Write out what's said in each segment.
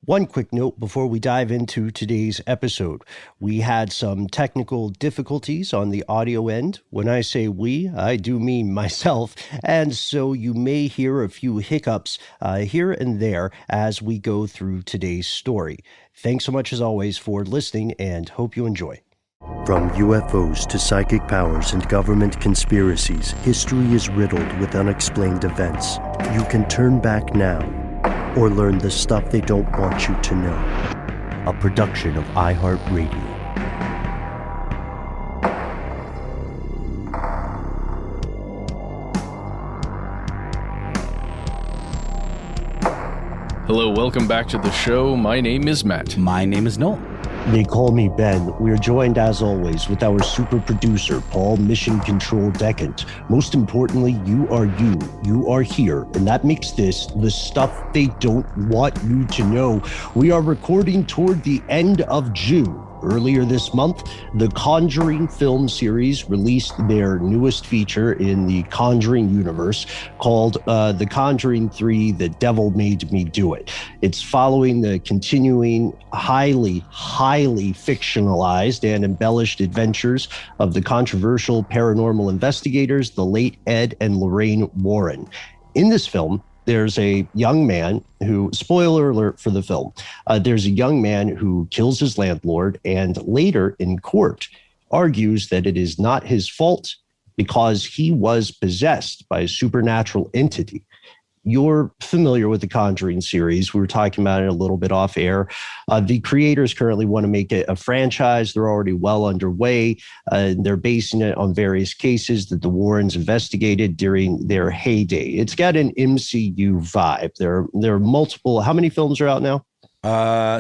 One quick note before we dive into today's episode. We had some technical difficulties on the audio end. When I say we, I do mean myself. And so you may hear a few hiccups here and there as we go through today's story. Thanks so much as always for listening and hope you enjoy. From UFOs to psychic powers and government conspiracies, history is riddled with unexplained events. You can turn back now or learn the stuff they don't want you to know. A production of iHeartRadio. Hello, welcome back to the show. My name is Matt. My name is Noel. They call me Ben. We are joined, as always, with our super producer, Paul Mission Control Decant. Most importantly, you are you. You are here, and that makes this the stuff they don't want you to know. We are recording toward the end of June. Earlier this month, the Conjuring film series released their newest feature in the Conjuring universe called The Conjuring 3, The Devil Made Me Do It. It's following the continuing highly fictionalized and embellished adventures of the controversial paranormal investigators, the late Ed and Lorraine Warren. In this film, there's a young man who, spoiler alert for the film, there's a young man who kills his landlord and later in court argues that it is not his fault because he was possessed by a supernatural entity. You're familiar with the Conjuring series. We were talking about it a little bit off air. The creators currently want to make it a franchise. They're already well underway. They're basing it on various cases that the Warrens investigated during their heyday. It's got an MCU vibe. There are multiple. How many films are out now?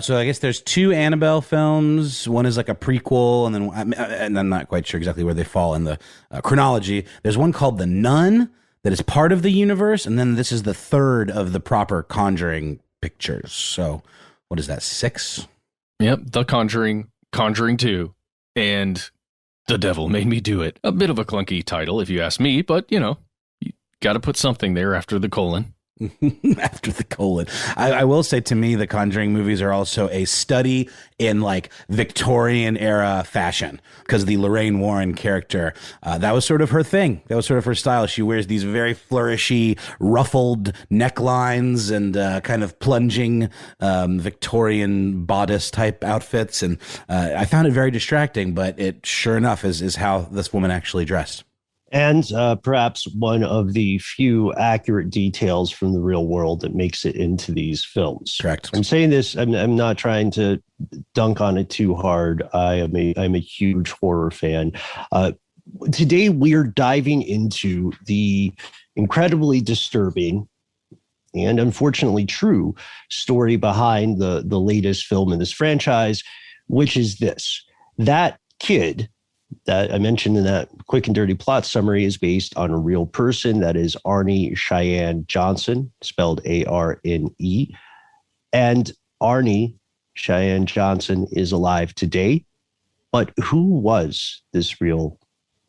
So I guess there's 2 Annabelle films. One is like a prequel, and I'm not quite sure exactly where they fall in the chronology. There's one called The Nun that is part of the universe, and then this is the 3rd of the proper Conjuring pictures. So what is that, 6? Yep, The Conjuring, Conjuring 2, and The Devil Made Me Do It. A bit of a clunky title, if you ask me, but, you got to put something there after the colon. After the colon. I will say, to me, the Conjuring movies are also a study in like Victorian era fashion, because the Lorraine Warren character, that was sort of her thing. That was sort of her style. She wears these very flourishy, ruffled necklines and kind of plunging Victorian bodice type outfits. And I found it very distracting, but it sure enough is how this woman actually dressed. And perhaps one of the few accurate details from the real world that makes it into these films. Correct. I'm saying this, I'm not trying to dunk on it too hard. I'm a huge horror fan. Today, we're diving into the incredibly disturbing and unfortunately true story behind the latest film in this franchise, which is this. That kid that I mentioned in that quick and dirty plot summary is based on a real person. That is Arne Cheyenne Johnson, spelled A-R-N-E. And Arne Cheyenne Johnson is alive today. But who was this real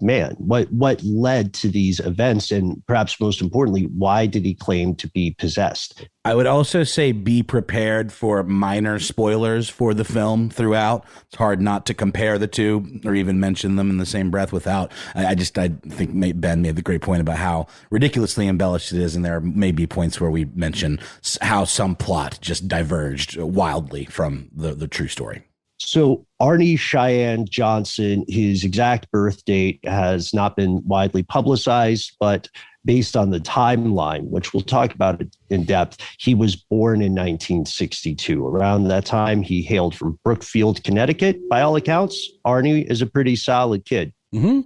man? What led to these events? And perhaps most importantly, why did he claim to be possessed? I would also say be prepared for minor spoilers for the film throughout. It's hard not to compare the two or even mention them in the same breath without. I think Ben made the great point about how ridiculously embellished it is. And there may be points where we mention how some plot just diverged wildly from the true story. So Arne Cheyenne Johnson, his exact birth date has not been widely publicized, but based on the timeline, which we'll talk about in depth, he was born in 1962. Around that time, he hailed from Brookfield, Connecticut. By all accounts, Arne is a pretty solid kid. Mm-hmm.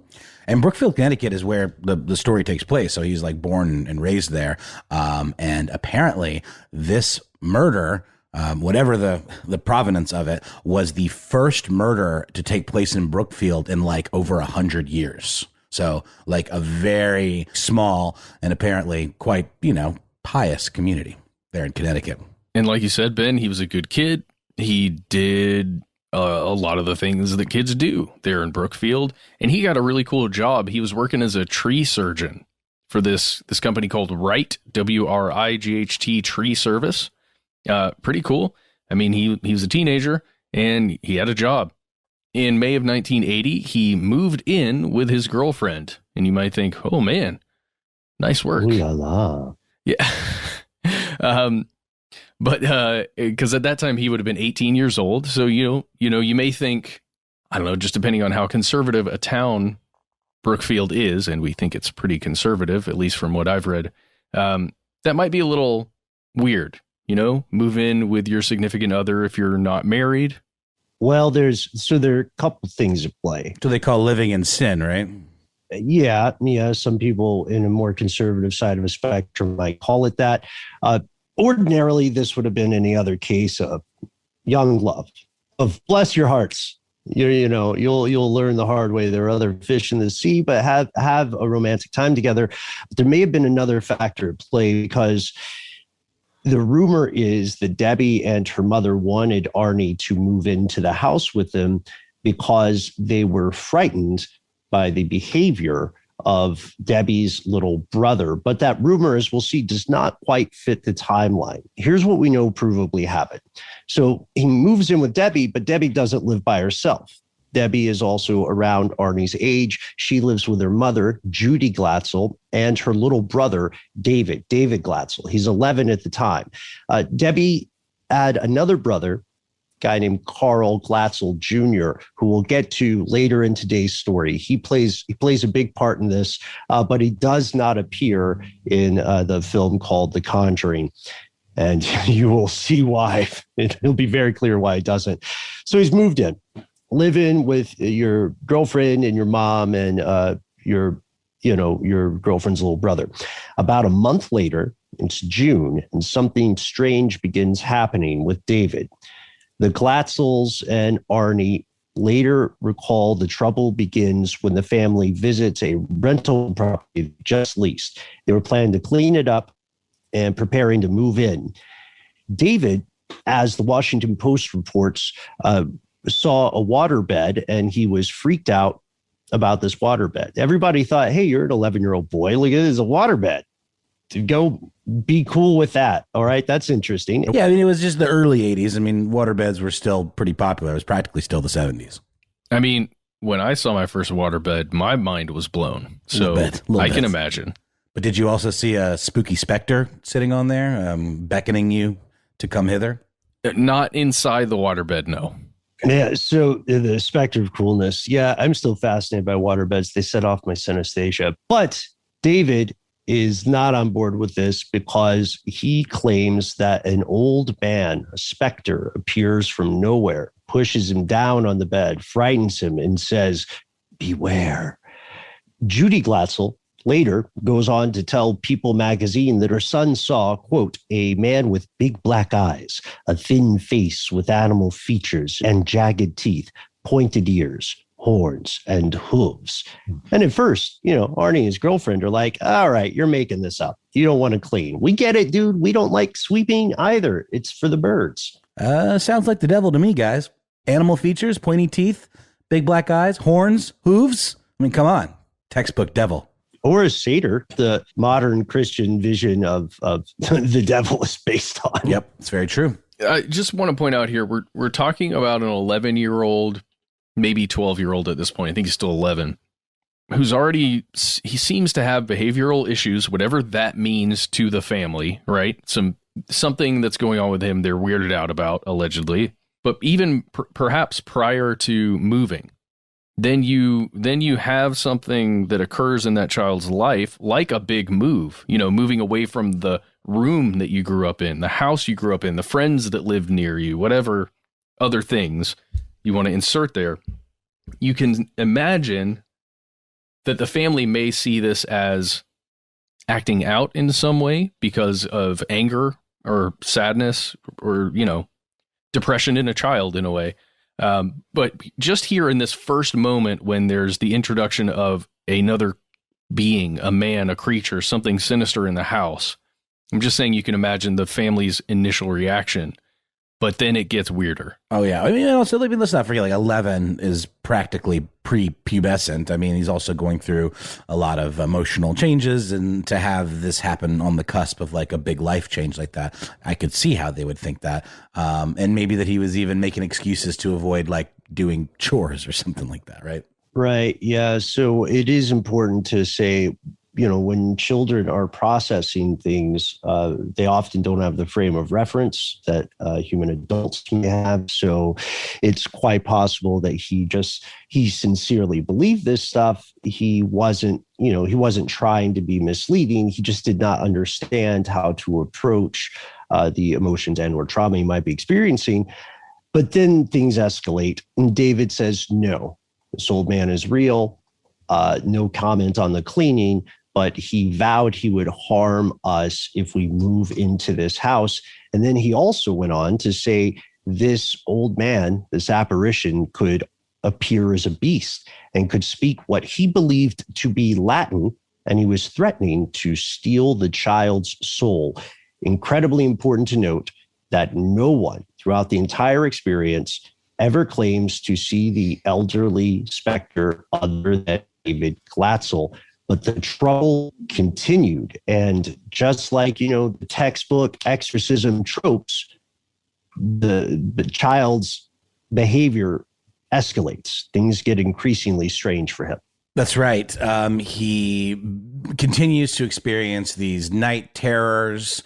And Brookfield, Connecticut is where the story takes place. So he's like born and raised there. And apparently this murder, whatever the provenance of it, was the first murder to take place in Brookfield in like over 100 years. So like a very small and apparently quite, pious community there in Connecticut. And like you said, Ben, he was a good kid. He did a lot of the things that kids do there in Brookfield. And he got a really cool job. He was working as a tree surgeon for this company called Wright, W-R-I-G-H-T Tree Service. Pretty cool. I mean, he was a teenager and he had a job. In May of 1980, he moved in with his girlfriend. And you might think, oh, man, nice work. Ooh la la. Yeah. But because at that time he would have been 18 years old. So, you may think, I don't know, just depending on how conservative a town Brookfield is, and we think it's pretty conservative, at least from what I've read, that might be a little weird, move in with your significant other if you're not married. Well, there are a couple things at play. So they call living in sin, right? Yeah. Some people in a more conservative side of a spectrum might call it that. Ordinarily, this would have been any other case of young love, of bless your hearts. You'll learn the hard way. There are other fish in the sea, but have a romantic time together. But there may have been another factor at play, because the rumor is that Debbie and her mother wanted Arne to move into the house with them because they were frightened by the behavior of Debbie's little brother. But that rumor, as we'll see, does not quite fit the timeline. Here's what we know provably happened. So he moves in with Debbie, but Debbie doesn't live by herself. Debbie is also around Arne's age. She lives with her mother, Judy Glatzel, and her little brother, David Glatzel. He's 11 at the time. Debbie had another brother, guy named Carl Glatzel Jr., who we'll get to later in today's story. He plays a big part in this, but he does not appear in the film called The Conjuring. And you will see why. It'll be very clear why he doesn't. So he's moved in, live in with your girlfriend and your mom and your girlfriend's little brother. About a month later, it's June, and something strange begins happening with David. The Glatzels and Arne later recall the trouble begins when the family visits a rental property just leased. They were planning to clean it up and preparing to move in. David, as the Washington Post reports, saw a waterbed, and he was freaked out about this waterbed. Everybody thought, hey, you're an 11-year-old boy. Look, it is a waterbed. To go be cool with that. All right. That's interesting. Yeah. I mean, it was just the early 80s. I mean, waterbeds were still pretty popular. It was practically still the 70s. I mean, when I saw my first waterbed, my mind was blown. So I can imagine. But did you also see a spooky specter sitting on there, beckoning you to come hither? Not inside the waterbed, no. Yeah, so the specter of coolness. Yeah, I'm still fascinated by waterbeds. They set off my synesthesia. But David is not on board with this because he claims that an old man, a specter, appears from nowhere, pushes him down on the bed, frightens him, and says, beware. Judy Glatzel later goes on to tell People magazine that her son saw, quote, a man with big black eyes, a thin face with animal features and jagged teeth, pointed ears, horns, and hooves. And at first, Arne and his girlfriend are like, all right, you're making this up. You don't want to clean. We get it, dude. We don't like sweeping either. It's for the birds. Sounds like the devil to me, guys. Animal features, pointy teeth, big black eyes, horns, hooves. I mean, come on. Textbook devil. Or a satyr, the modern Christian vision of the devil is based on. Yep, it's very true. I just want to point out here, we're talking about an 11-year-old, maybe 12-year-old at this point. I think he's still 11, who's he seems to have behavioral issues, whatever that means to the family, right? Something that's going on with him they're weirded out about, allegedly. But even perhaps prior to moving, then you have something that occurs in that child's life, like a big move, moving away from the room that you grew up in, the house you grew up in, the friends that lived near you, whatever other things you want to insert there. You can imagine that the family may see this as acting out in some way because of anger or sadness or, depression in a child in a way. But just here in this first moment, when there's the introduction of another being, a man, a creature, something sinister in the house, I'm just saying you can imagine the family's initial reaction. but then it gets weirder. Oh, yeah. I mean, also, let's not forget, like 11 is practically prepubescent. I mean, he's also going through a lot of emotional changes, and to have this happen on the cusp of like a big life change like that, I could see how they would think that. And maybe that he was even making excuses to avoid like doing chores or something like that, right? Right. Yeah. So it is important to say, when children are processing things, they often don't have the frame of reference that human adults may have. So it's quite possible that he sincerely believed this stuff. He wasn't trying to be misleading. He just did not understand how to approach the emotions and or trauma he might be experiencing. But then things escalate, and David says, no, this old man is real. No comment on the cleaning. But he vowed he would harm us if we move into this house. And then he also went on to say this old man, this apparition, could appear as a beast and could speak what he believed to be Latin. And he was threatening to steal the child's soul. Incredibly important to note that no one throughout the entire experience ever claims to see the elderly specter other than David Glatzel. But the trouble continued. And just like, the textbook exorcism tropes, the child's behavior escalates. Things get increasingly strange for him. That's right. He continues to experience these night terrors.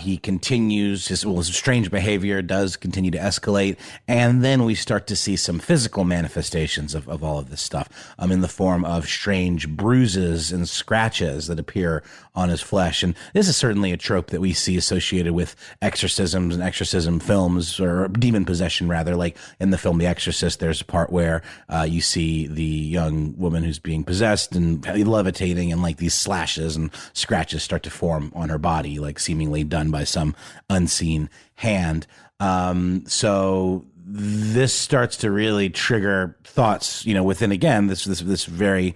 He continues his strange behavior does continue to escalate. And then we start to see some physical manifestations of all of this stuff in the form of strange bruises and scratches that appear on his flesh. And this is certainly a trope that we see associated with exorcisms and exorcism films, or demon possession, rather. Like in the film The Exorcist, there's a part where you see the young woman who's being possessed and levitating, and like these slashes and scratches start to form on her body, like seemingly done by some unseen hand. So this starts to really trigger thoughts, within, again, this very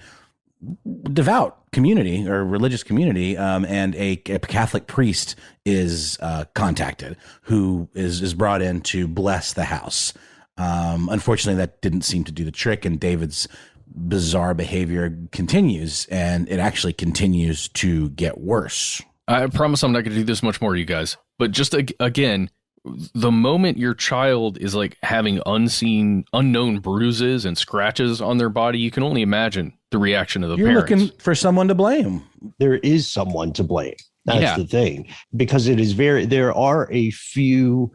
devout community or religious community, and a Catholic priest is contacted, who is brought in to bless the house. Unfortunately, that didn't seem to do the trick, and David's bizarre behavior continues, and it actually continues to get worse. I promise I'm not going to do this much more, you guys. But just again, the moment your child is like having unknown bruises and scratches on their body, you can only imagine the reaction of the parents. You're looking for someone to blame. There is someone to blame. That's the thing, because there are a few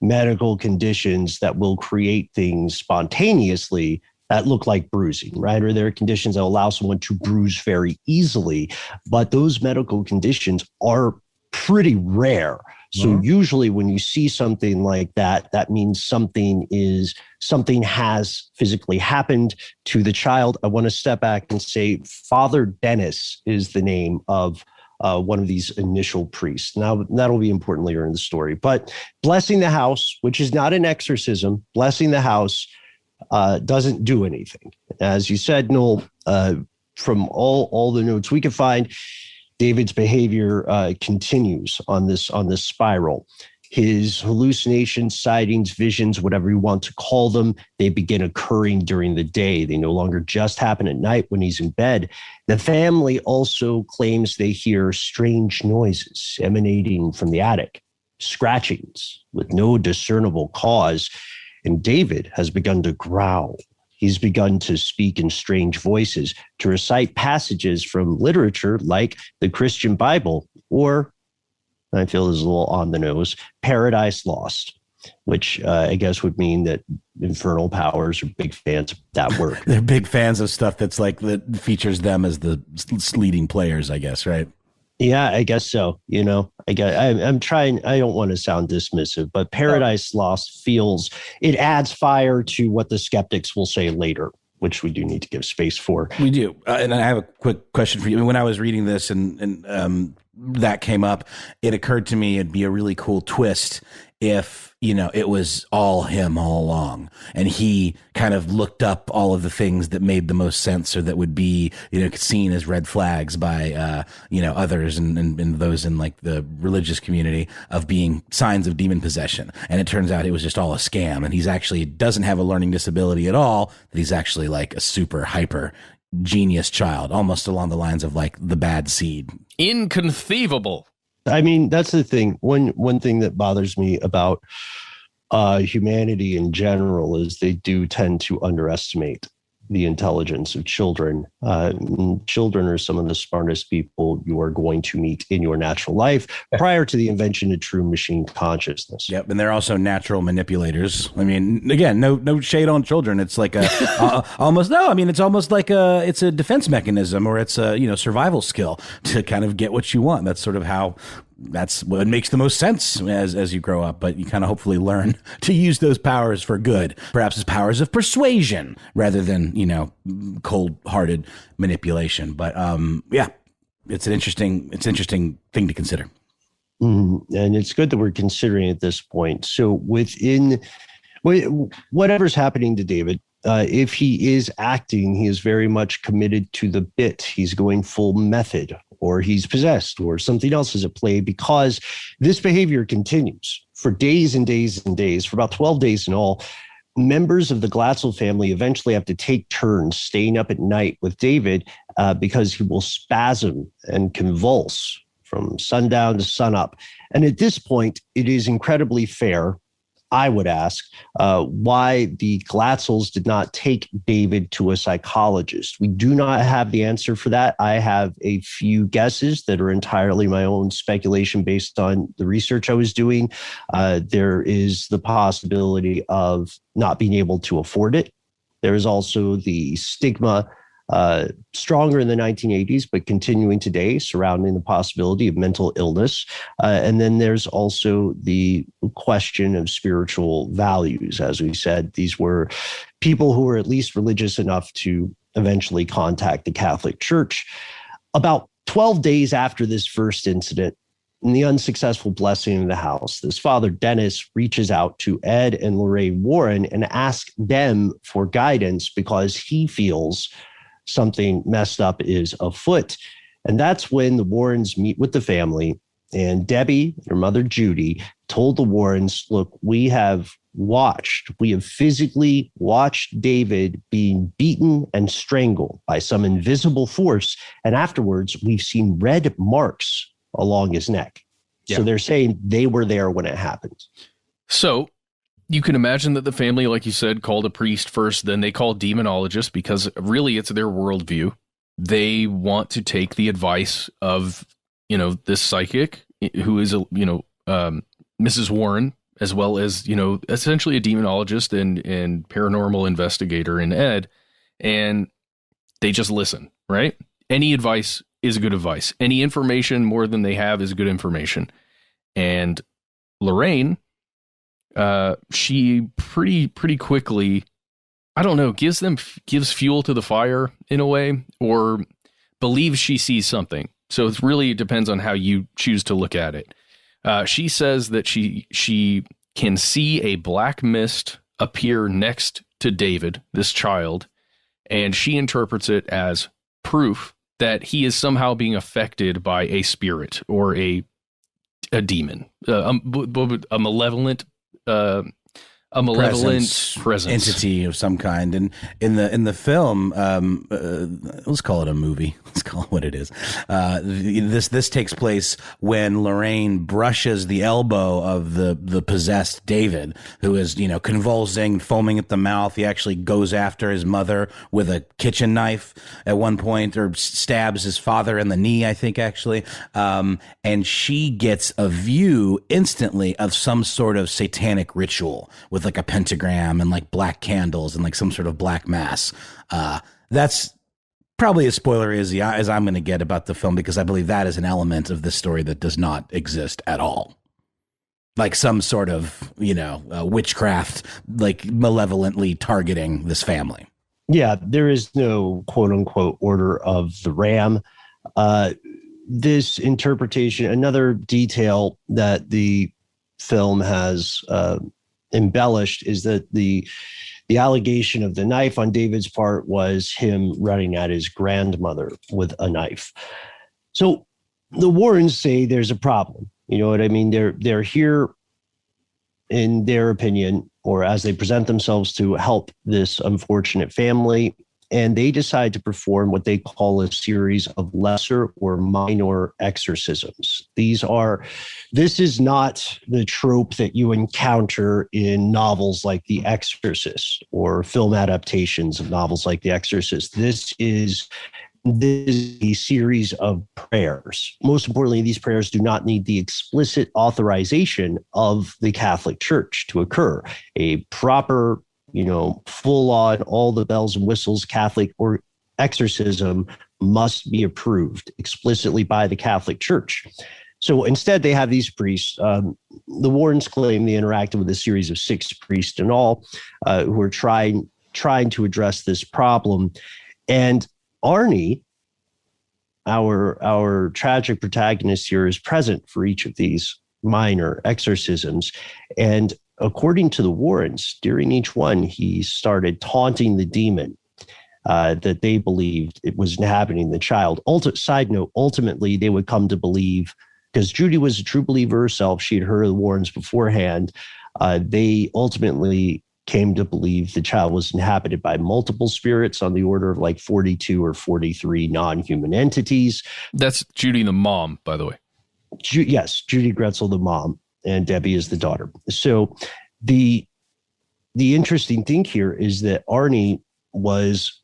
medical conditions that will create things spontaneously that look like bruising, right? Or there are conditions that allow someone to bruise very easily, but those medical conditions are pretty rare. So usually when you see something like that, that means something has physically happened to the child. I want to step back and say Father Dennis is the name of one of these initial priests. Now, that'll be important later in the story. But blessing the house, which is not an exorcism, blessing the house doesn't do anything. As you said, Noel, from all the notes we could find, David's behavior continues on this spiral. His hallucinations, sightings, visions, whatever you want to call them, they begin occurring during the day. They no longer just happen at night when he's in bed. The family also claims they hear strange noises emanating from the attic, scratchings with no discernible cause. And David has begun to growl. He's begun to speak in strange voices, to recite passages from literature like the Christian Bible, or, I feel is a little on the nose, Paradise Lost, which I guess would mean that infernal powers are big fans of that work. They're big fans of stuff that features them as the leading players, I guess, right? Yeah, I guess so. I'm trying, I don't want to sound dismissive, but Paradise Lost it adds fire to what the skeptics will say later, which we do need to give space for. We do. And I have a quick question for you. When I was reading this and that came up, it occurred to me it'd be a really cool twist if, it was all him all along. And he kind of looked up all of the things that made the most sense or that would be, seen as red flags by, others and those in like the religious community of being signs of demon possession. And it turns out it was just all a scam. And he's actually doesn't have a learning disability at all, that he's actually like a super hyper genius child, almost along the lines of like the bad seed. Inconceivable. I mean, that's the thing. One thing that bothers me about humanity in general is they do tend to underestimate the intelligence of children. Children are some of the smartest people you are going to meet in your natural life prior to the invention of true machine consciousness. Yep, and they're also natural manipulators. I mean, again, no shade on children. It's like it's almost like it's a defense mechanism, or it's a survival skill to kind of get what you want. That's sort of how. That's what makes the most sense as you grow up, but you kind of hopefully learn to use those powers for good, perhaps as powers of persuasion rather than, cold-hearted manipulation. But it's an interesting thing to consider. And it's good that we're considering at this point. So within whatever's happening to David, if he is acting, he is very much committed to the bit. He's going full method, or he's possessed, or something else is at play, because this behavior continues for days and days and days, for about 12 days in all. Members of the Glatzel family eventually have to take turns staying up at night with David because he will spasm and convulse from sundown to sunup. And at this point, it is incredibly fair, I would ask, why the Glatzels did not take David to a psychologist. We do not have the answer for that. I have a few guesses that are entirely my own speculation based on the research I was doing. There is the possibility of not being able to afford it. There is also the stigma, stronger in the 1980s, but continuing today, surrounding the possibility of mental illness. And then there's also the question of spiritual values. As we said, these were people who were at least religious enough to eventually contact the Catholic Church. About 12 days after this first incident, in the unsuccessful blessing of the house, this Father Dennis reaches out to Ed and Lorraine Warren and asks them for guidance because he feels something messed up is afoot. And that's when the Warrens meet with the family, and Debbie, their mother Judy, told the Warrens, look, we have physically watched David being beaten and strangled by some invisible force. And afterwards, we've seen red marks along his neck. Yeah. So they're saying they were there when it happened. So you can imagine that the family, like you said, called a priest first, then they called demonologists, because really it's their worldview. They want to take the advice of, this psychic who is, Mrs. Warren, as well as, essentially a demonologist and paranormal investigator in Ed. And they just listen, right? Any advice is good advice. Any information more than they have is good information. And Lorraine, she pretty quickly, I don't know, gives fuel to the fire in a way, or believes she sees something. So it really depends on how you choose to look at it. She says that she can see a black mist appear next to David, this child, and she interprets it as proof that he is somehow being affected by a spirit or a demon, a malevolent presence entity of some kind. And in the film, let's call it a movie. Let's call it what it is. This takes place when Lorraine brushes the elbow of the possessed David, who is, convulsing, foaming at the mouth. He actually goes after his mother with a kitchen knife at one point, or stabs his father in the knee, I think, actually. And she gets a view instantly of some sort of satanic ritual with like a pentagram and like black candles and like some sort of black mass. That's probably as spoilery as I'm going to get about the film, because I believe that is an element of this story that does not exist at all. Like some sort of, witchcraft, like malevolently targeting this family. Yeah, there is no quote unquote order of the ram. This interpretation, another detail that the film has embellished is that the allegation of the knife on David's part was him running at his grandmother with a knife. So the Warrens say there's a problem. You know what I mean? They're here, in their opinion, or as they present themselves, to help this unfortunate family. And they decide to perform what they call a series of lesser or minor exorcisms. This is not the trope that you encounter in novels like The Exorcist or film adaptations of novels like The Exorcist. This is a series of prayers. Most importantly, these prayers do not need the explicit authorization of the Catholic Church to occur. A proper, full on, all the bells and whistles Catholic or exorcism must be approved explicitly by the Catholic Church. So instead, they have these priests. The Warrens claim they interacted with a series of 6 priests in all, who are trying to address this problem. And Arne, our tragic protagonist here, is present for each of these minor exorcisms. And according to the Warrens, during each one, he started taunting the demon that they believed it was inhabiting the child. Side note, ultimately, they would come to believe, because Judy was a true believer herself, she had heard of the Warrens beforehand, they ultimately came to believe the child was inhabited by multiple spirits on the order of like 42 or 43 non-human entities. That's Judy, the mom, by the way. Yes, Judy Gretzel, the mom, and Debbie is the daughter. So the interesting thing here is that Arne was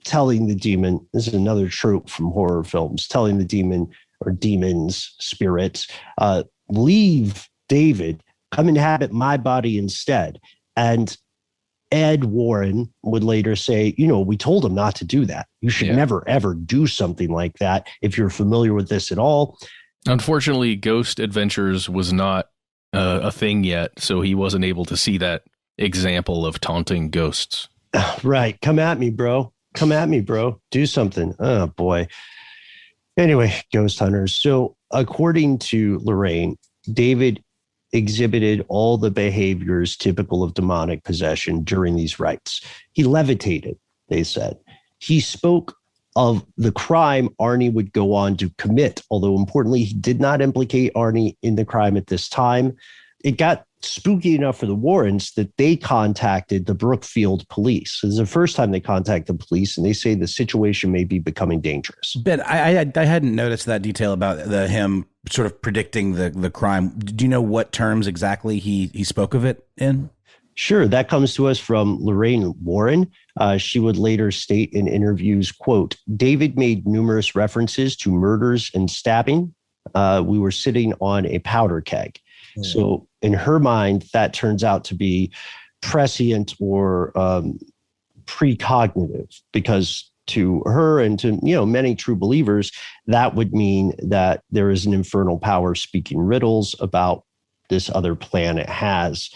telling the demon, this is another trope from horror films, telling the demon or demons, spirits, leave David, come inhabit my body instead. And Ed Warren would later say, we told him not to do that. You should never, ever do something like that if you're familiar with this at all. Unfortunately, Ghost Adventures was not a thing yet, so he wasn't able to see that example of taunting ghosts. Right. Come at me, bro. Come at me, bro. Do something. Oh, boy. Anyway, ghost hunters. So according to Lorraine, David exhibited all the behaviors typical of demonic possession during these rites. He levitated, they said. He spoke of the crime Arne would go on to commit, although importantly, he did not implicate Arne in the crime at this time. It got spooky enough for the Warrens that they contacted the Brookfield police. This is the first time they contact the police, and they say the situation may be becoming dangerous. But I hadn't noticed that detail about him sort of predicting the crime. Do you know what terms exactly he spoke of it in? Sure. That comes to us from Lorraine Warren. She would later state in interviews, quote, David made numerous references to murders and stabbing. We were sitting on a powder keg. So in her mind, that turns out to be prescient or precognitive, because to her and to many true believers, that would mean that there is an infernal power speaking riddles about this other plan it has.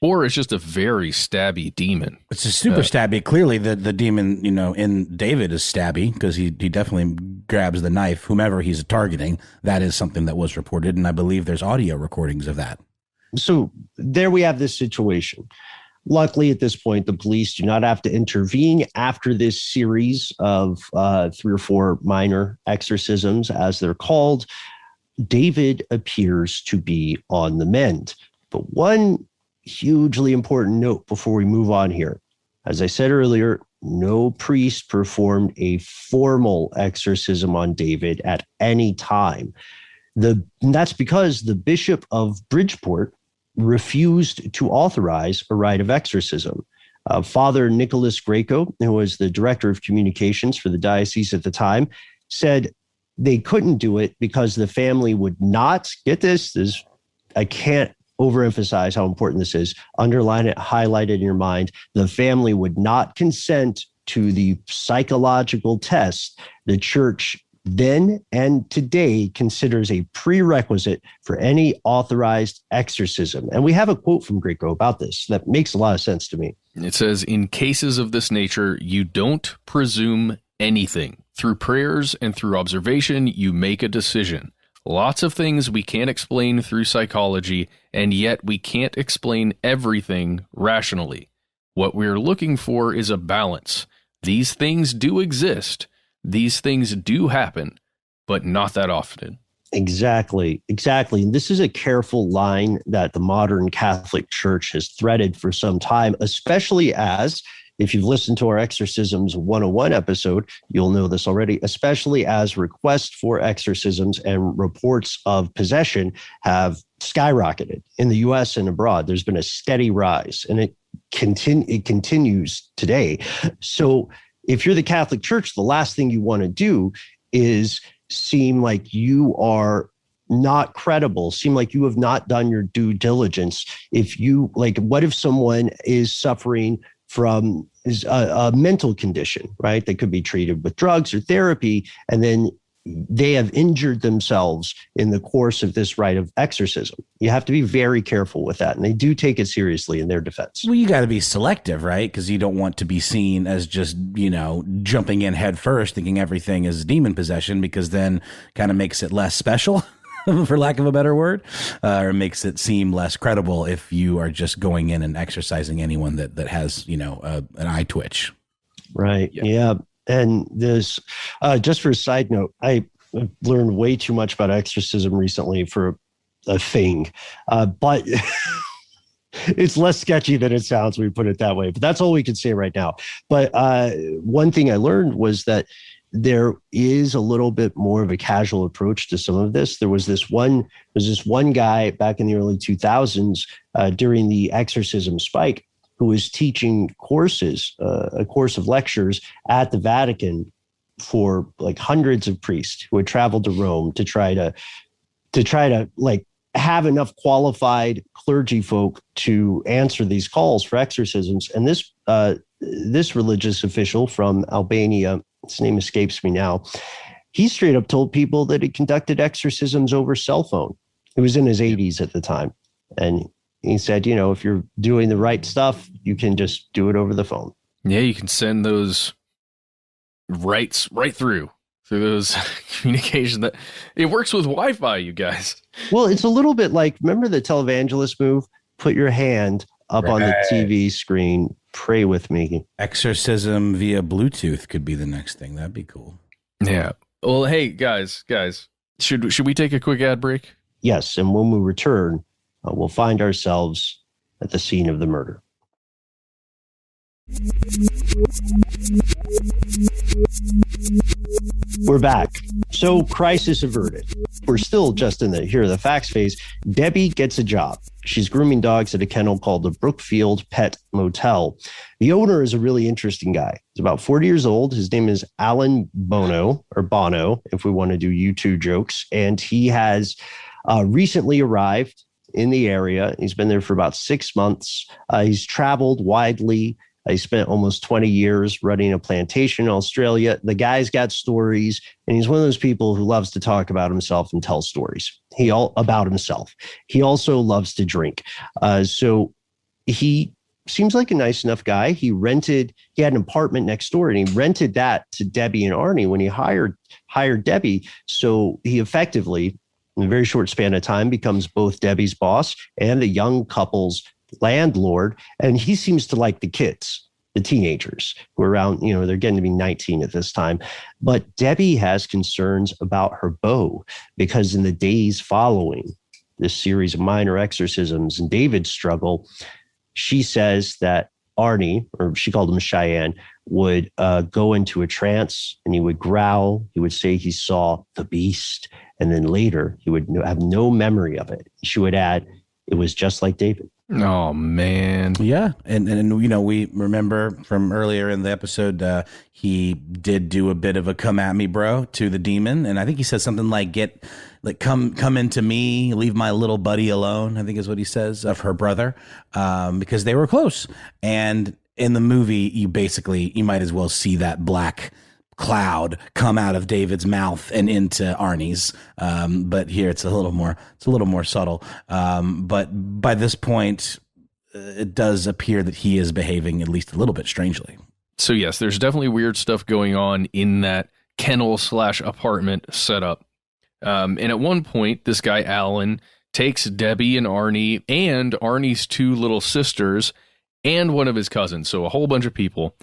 Or it's just a very stabby demon. It's a super stabby. Clearly, the demon, in David is stabby because he definitely grabs the knife, whomever he's targeting. That is something that was reported, and I believe there's audio recordings of that. So there we have this situation. Luckily, at this point, the police do not have to intervene after this series of 3 or 4 minor exorcisms, as they're called. David appears to be on the mend. But one hugely important note before we move on here. As I said earlier, no priest performed a formal exorcism on David at any time. That's because the Bishop of Bridgeport refused to authorize a rite of exorcism. Father Nicholas Greco, who was the director of communications for the diocese at the time, said they couldn't do it because the family would not, get this, I can't overemphasize how important this is, underline it, highlight it in your mind, the family would not consent to the psychological test the church then and today considers a prerequisite for any authorized exorcism. And we have a quote from Greco about this that makes a lot of sense to me. It says, in cases of this nature, you don't presume anything. Through prayers and through observation, you make a decision. Lots of things we can't explain through psychology, and yet we can't explain everything rationally. What we're looking for is a balance. These things do exist. These things do happen, but not that often. Exactly. And this is a careful line that the modern Catholic Church has threaded for some time, especially as, if you've listened to our Exorcisms 101 episode, you'll know this already, especially as requests for exorcisms and reports of possession have skyrocketed in the US and abroad. There's been a steady rise, and it continues today. So if you're the Catholic Church, the last thing you want to do is seem like you are not credible, seem like you have not done your due diligence. If you, like, what if someone is suffering from a mental condition, right? They could be treated with drugs or therapy, and then they have injured themselves in the course of this rite of exorcism. You have to be very careful with that. And they do take it seriously in their defense. Well, you got to be selective, right? Because you don't want to be seen as just, jumping in head first, thinking everything is demon possession, because then kind of makes it less special, for lack of a better word, or makes it seem less credible if you are just going in and exorcising anyone that has, an eye twitch. Right. Yeah. And this, just for a side note, I learned way too much about exorcism recently for a thing, but it's less sketchy than it sounds when we put it that way. But that's all we can say right now. But one thing I learned was that there is a little bit more of a casual approach to some of this. There was this one guy back in the early 2000s during the exorcism spike, who was teaching courses, a course of lectures at the Vatican for like hundreds of priests who had traveled to Rome to try to like have enough qualified clergy folk to answer these calls for exorcisms. And this religious official from Albania, his name escapes me now, he straight up told people that he conducted exorcisms over cell phone. He was in his 80s at the time. And he said, if you're doing the right stuff, you can just do it over the phone. Yeah, you can send those rights right through those communications. That it works with Wi-Fi, you guys. Well, it's a little bit like, remember the televangelist move? Put your hand up on the TV screen. Pray with me. Exorcism via Bluetooth could be the next thing. That'd be cool. Yeah. Well, hey, guys, should we take a quick ad break? Yes, and when we return, we'll find ourselves at the scene of the murder. We're back. So, crisis averted. We're still just in the here are the facts phase. Debbie gets a job. She's grooming dogs at a kennel called the Brookfield Pet Motel. The owner is a really interesting guy. He's about 40 years old. His name is Alan Bono, or Bono, if we want to do U2 jokes. And he has recently arrived in the area. He's been there for about 6 months. He's traveled widely. He spent almost 20 years running a plantation in Australia. The guy's got stories, and he's one of those people who loves to talk about himself and tell stories. About himself. He also loves to drink. So he seems like a nice enough guy. He had an apartment next door, and he rented that to Debbie and Arne when he hired Debbie. So he effectively, in a very short span of time, becomes both Debbie's boss and the young couple's landlord. And he seems to like the kids, the teenagers who are around, they're getting to be 19 at this time. But Debbie has concerns about her beau, because in the days following this series of minor exorcisms and David's struggle, she says that Arne, or she called him Cheyenne, would go into a trance, and he would growl. He would say he saw the beast. And then later he would have no memory of it. She would add, it was just like David. Oh, man. Yeah. And we remember from earlier in the episode, he did do a bit of a come at me, bro, to the demon. And I think he said something like, come into me, leave my little buddy alone, I think is what he says, of her brother, because they were close. And in the movie, you might as well see that black cloud come out of David's mouth and into Arnie's. But here it's a little more subtle. But by this point, it does appear that he is behaving at least a little bit strangely. So yes, there's definitely weird stuff going on in that kennel / apartment setup. And at one point, this guy, Alan, takes Debbie and Arnie and Arnie's two little sisters and one of his cousins, so a whole bunch of people,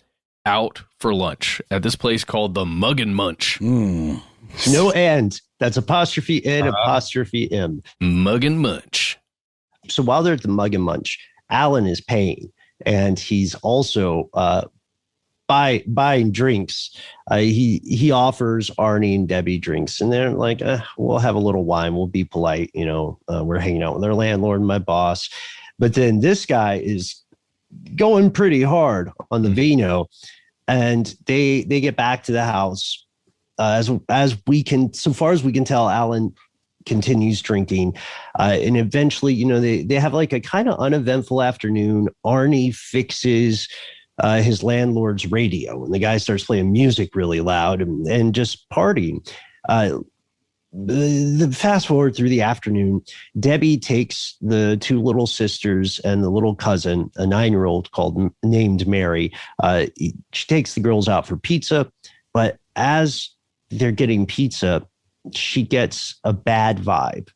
out for lunch at this place called the Mug and Munch. No and. That's apostrophe N, apostrophe M. Mug and Munch. So while they're at the Mug and Munch, Alan is paying, and he's also buying drinks. He offers Arnie and Debbie drinks, and they're like, we'll have a little wine. We'll be polite. We're hanging out with our landlord and my boss. But then this guy is going pretty hard on the vino, and they get back to the house. As we can, so far as we can tell, Alan continues drinking, and eventually, they have like a kind of uneventful afternoon. Arnie fixes his landlord's radio, and the guy starts playing music really loud and just partying. The fast forward through the afternoon, Debbie takes the two little sisters and the little cousin, a 9-year-old named Mary. She takes the girls out for pizza, but as they're getting pizza, she gets a bad vibe.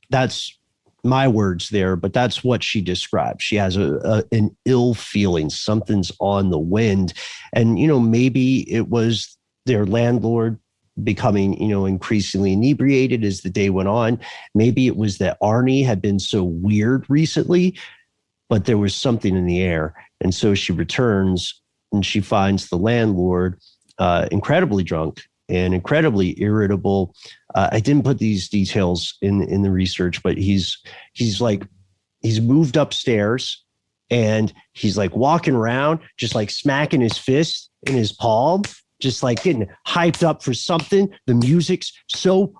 That's my words there, but that's what she described. She has an ill feeling. Something's on the wind. And, maybe it was their landlord becoming, increasingly inebriated as the day went on. Maybe it was that Arnie had been so weird recently, but there was something in the air. And so she returns and she finds the landlord incredibly drunk and incredibly irritable. I didn't put these details in the research, but he's moved upstairs and he's like walking around, just like smacking his fist in his palm, just like getting hyped up for something. The music's so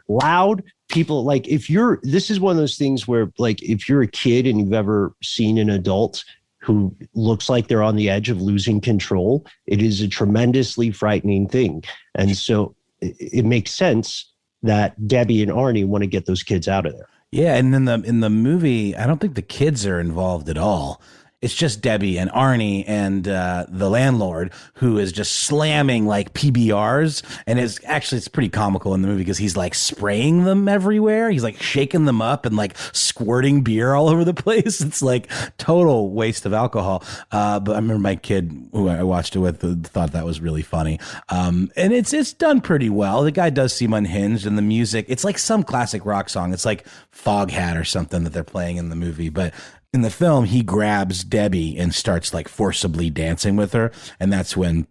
loud. People like, this is one of those things where like, if you're a kid and you've ever seen an adult who looks like they're on the edge of losing control, it is a tremendously frightening thing. And so it makes sense that Debbie and Arnie want to get those kids out of there. Yeah, and in the movie, I don't think the kids are involved at all. It's just Debbie and Arnie and the landlord, who is just slamming like PBRs. And it's pretty comical in the movie because he's like spraying them everywhere. He's like shaking them up and like squirting beer all over the place. It's like total waste of alcohol. But I remember my kid who I watched it with thought that was really funny. And it's done pretty well. The guy does seem unhinged, and the music, it's like some classic rock song. It's like Foghat or something that they're playing in the movie. But in the film, he grabs Debbie and starts like forcibly dancing with her, and that's when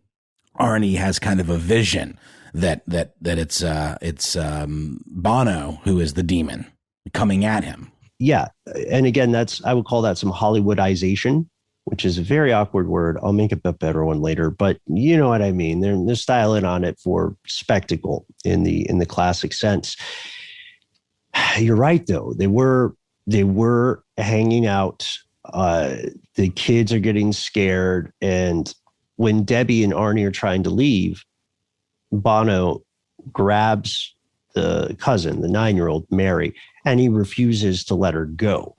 Arnie has kind of a vision that it's Bono who is the demon coming at him. Yeah, and again, I would call that some Hollywoodization, which is a very awkward word. I'll make a better one later, but you know what I mean. They're styling on it for spectacle in the classic sense. You're right, though. They were hanging out. The kids are getting scared. And when Debbie and Arnie are trying to leave, Bono grabs the cousin, the 9-year-old Mary, and he refuses to let her go.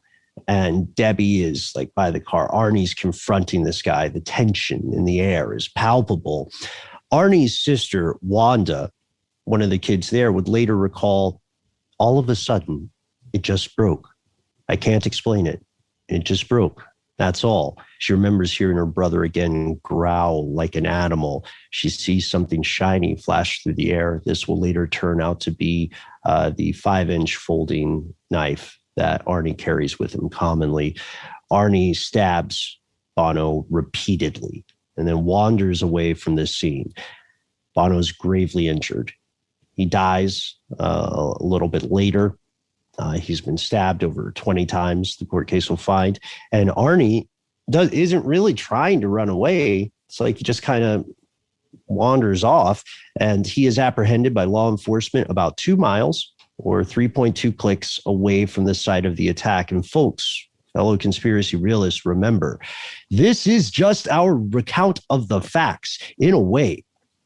And Debbie is like by the car. Arnie's confronting this guy. The tension in the air is palpable. Arnie's sister, Wanda, one of the kids there, would later recall, all of a sudden, it just broke. I can't explain it. It just broke. That's all. She remembers hearing her brother again growl like an animal. She sees something shiny flash through the air. This will later turn out to be the 5-inch folding knife that Arnie carries with him commonly. Arnie stabs Bono repeatedly and then wanders away from this scene. Bono's gravely injured. He dies a little bit later. He's been stabbed over 20 times, the court case will find. And Arnie isn't really trying to run away. It's like he just kind of wanders off, and he is apprehended by law enforcement about 2 miles or 3.2 clicks away from the site of the attack. And folks, fellow conspiracy realists, remember, this is just our recount of the facts. In a way,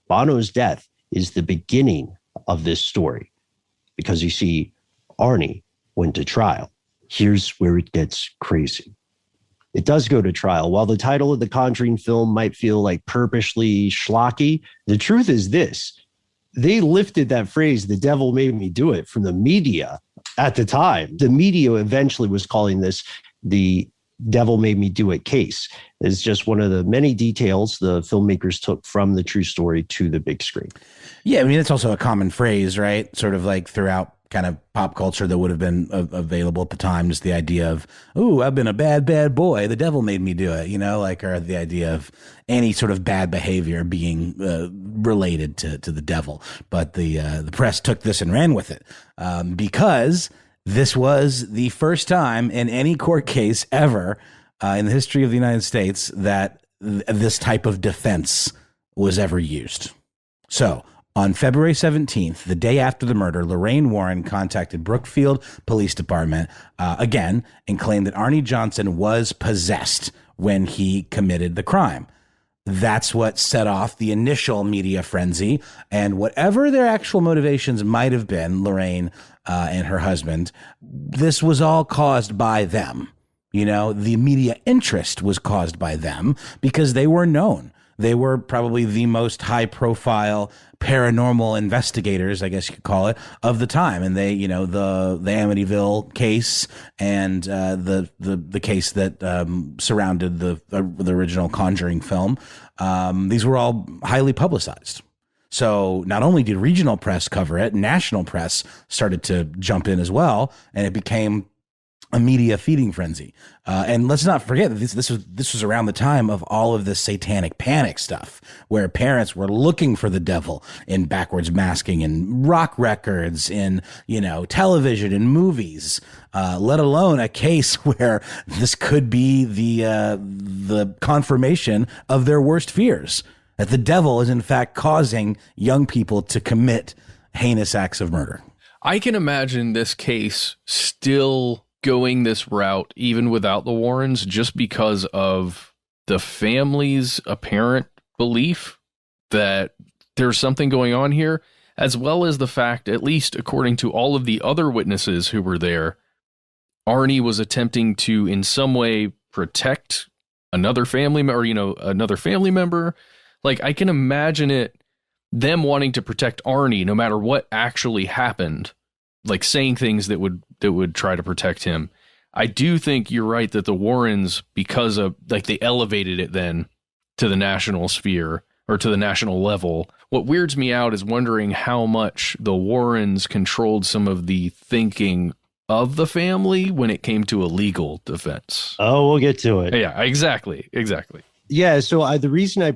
Bono's death is the beginning of this story, because you see, Arnie went to trial. Here's where it gets crazy. It does go to trial. While the title of the Conjuring film might feel like purposely schlocky, the truth is this. they lifted that phrase, "the devil made me do it," from the media at the time. The media eventually was calling this the devil made me do it case. It's just one of the many details the filmmakers took from the true story to the big screen. Yeah, I mean, it's also a common phrase, right? Sort of like throughout kind of pop culture that would have been available at the time, just the idea of, "Ooh, I've been a bad boy. The devil made me do it," you know, like, or the idea of any sort of bad behavior being related to the devil. But the press took this and ran with it because this was the first time in any court case ever in the history of the United States that this type of defense was ever used. So on February 17th, the day after the murder, Lorraine Warren contacted Brookfield Police Department again and claimed that Arne Johnson was possessed when he committed the crime. That's what set off the initial media frenzy. And whatever their actual motivations might have been, Lorraine and her husband, this was all caused by them. You know, the media interest was caused by them because they were known. They were probably the most high-profile paranormal investigators, I guess you could call it, of the time. And they, you know, the Amityville case and the case that surrounded the original Conjuring film, these were all highly publicized. So not only did regional press cover it, national press started to jump in as well, and it became a media feeding frenzy. And let's not forget that this was around the time of all of this satanic panic stuff, where parents were looking for the devil in backwards masking and rock records, in, you know, television and movies, let alone a case where this could be the confirmation of their worst fears, that the devil is in fact causing young people to commit heinous acts of murder. I can imagine this case still going this route even without the Warrens, just because of the family's apparent belief that there's something going on here, as well as the fact, at least according to all of the other witnesses who were there, Arne was attempting to in some way protect another family member, or, you know, another family member. Like, I can imagine them wanting to protect Arne no matter what actually happened, like saying things that would try to protect him. I do think you're right that the Warrens, because of, like, they elevated it then to the national sphere, or to the national level. What weirds me out is wondering how much the Warrens controlled some of the thinking of the family when it came to a legal defense. Oh, we'll get to it. Yeah, exactly. Yeah, so the reason I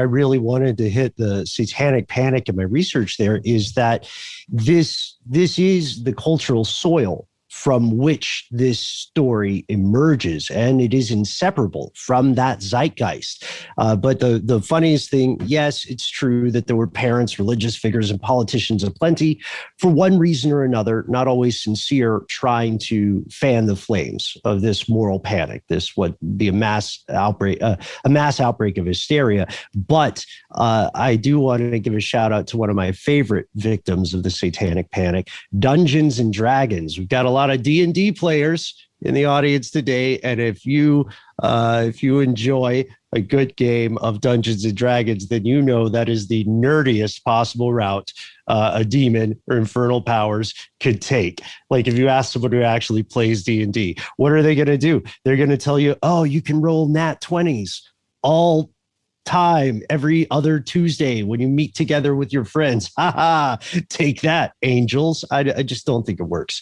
really wanted to hit the satanic panic in my research there is that this is the cultural soil from which this story emerges, and it is inseparable from that zeitgeist. But the funniest thing, yes, it's true that there were parents, religious figures, and politicians aplenty, for one reason or another, not always sincere, trying to fan the flames of this moral panic, this what be a mass outbreak of hysteria. But I do want to give a shout out to one of my favorite victims of the satanic panic, Dungeons and Dragons. We've got a lot of D&D players in the audience today, and if you enjoy a good game of Dungeons and Dragons, then you know that is the nerdiest possible route a demon or infernal powers could take. Like, if you ask someone who actually plays D&D, what are they going to do? They're going to tell you, oh, you can roll nat 20s all time every other Tuesday when you meet together with your friends. Take that, angels. I just don't think it works.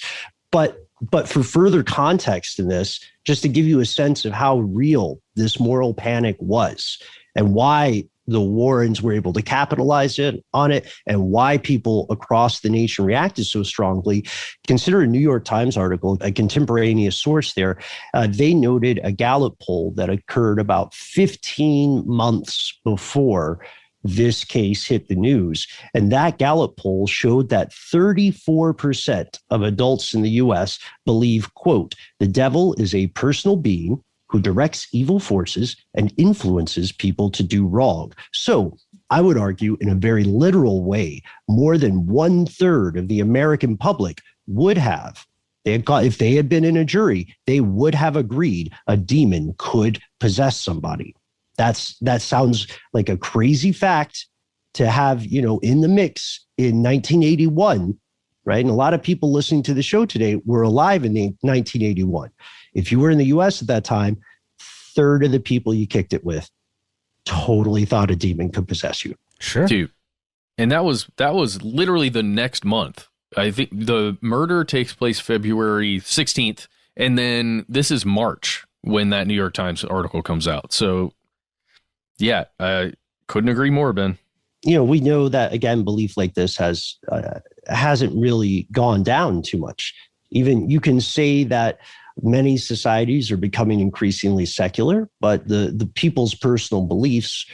But for further context in this, just to give you a sense of how real this moral panic was and why the Warrens were able to capitalize on it and why people across the nation reacted so strongly, consider a New York Times article, a contemporaneous source there. They noted a Gallup poll that occurred about 15 months before this case hit the news. And that Gallup poll showed that 34% of adults in the U.S. believe, quote, the devil is a personal being who directs evil forces and influences people to do wrong. So I would argue, in a very literal way, more than 1/3 of the American public would have, if they had been in a jury, they would have agreed a demon could possess somebody. That sounds like a crazy fact to have, in the mix in 1981, right? And a lot of people listening to the show today were alive in 1981. If you were in the US at that time, third of the people you kicked it with totally thought a demon could possess you. Sure. Dude. And that was literally the next month. I think the murder takes place February 16th. And then this is March when that New York Times article comes out. So yeah, I couldn't agree more, Ben. We know that, again, belief like this hasn't really gone down too much. Even you can say that many societies are becoming increasingly secular, but the people's personal beliefs,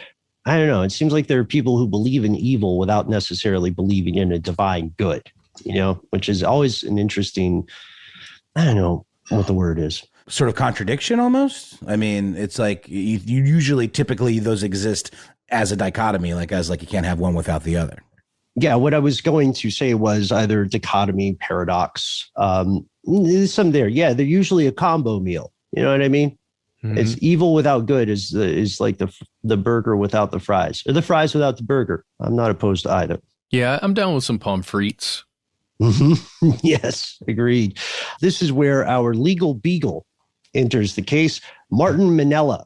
I don't know. It seems like there are people who believe in evil without necessarily believing in a divine good, which is always an interesting, I don't know what the word is. Sort of contradiction almost. I mean, it's like you usually typically those exist as a dichotomy, like you can't have one without the other. Yeah, what I was going to say was either dichotomy, paradox, there's some there. Yeah, they're usually a combo meal. You know what I mean? Mm-hmm. It's evil without good is like the burger without the fries, or the fries without the burger. I'm not opposed to either. Yeah, I'm down with some pommes frites. Mm-hmm. Yes, agreed. This is where our legal beagle enters the case. Martin Minnella,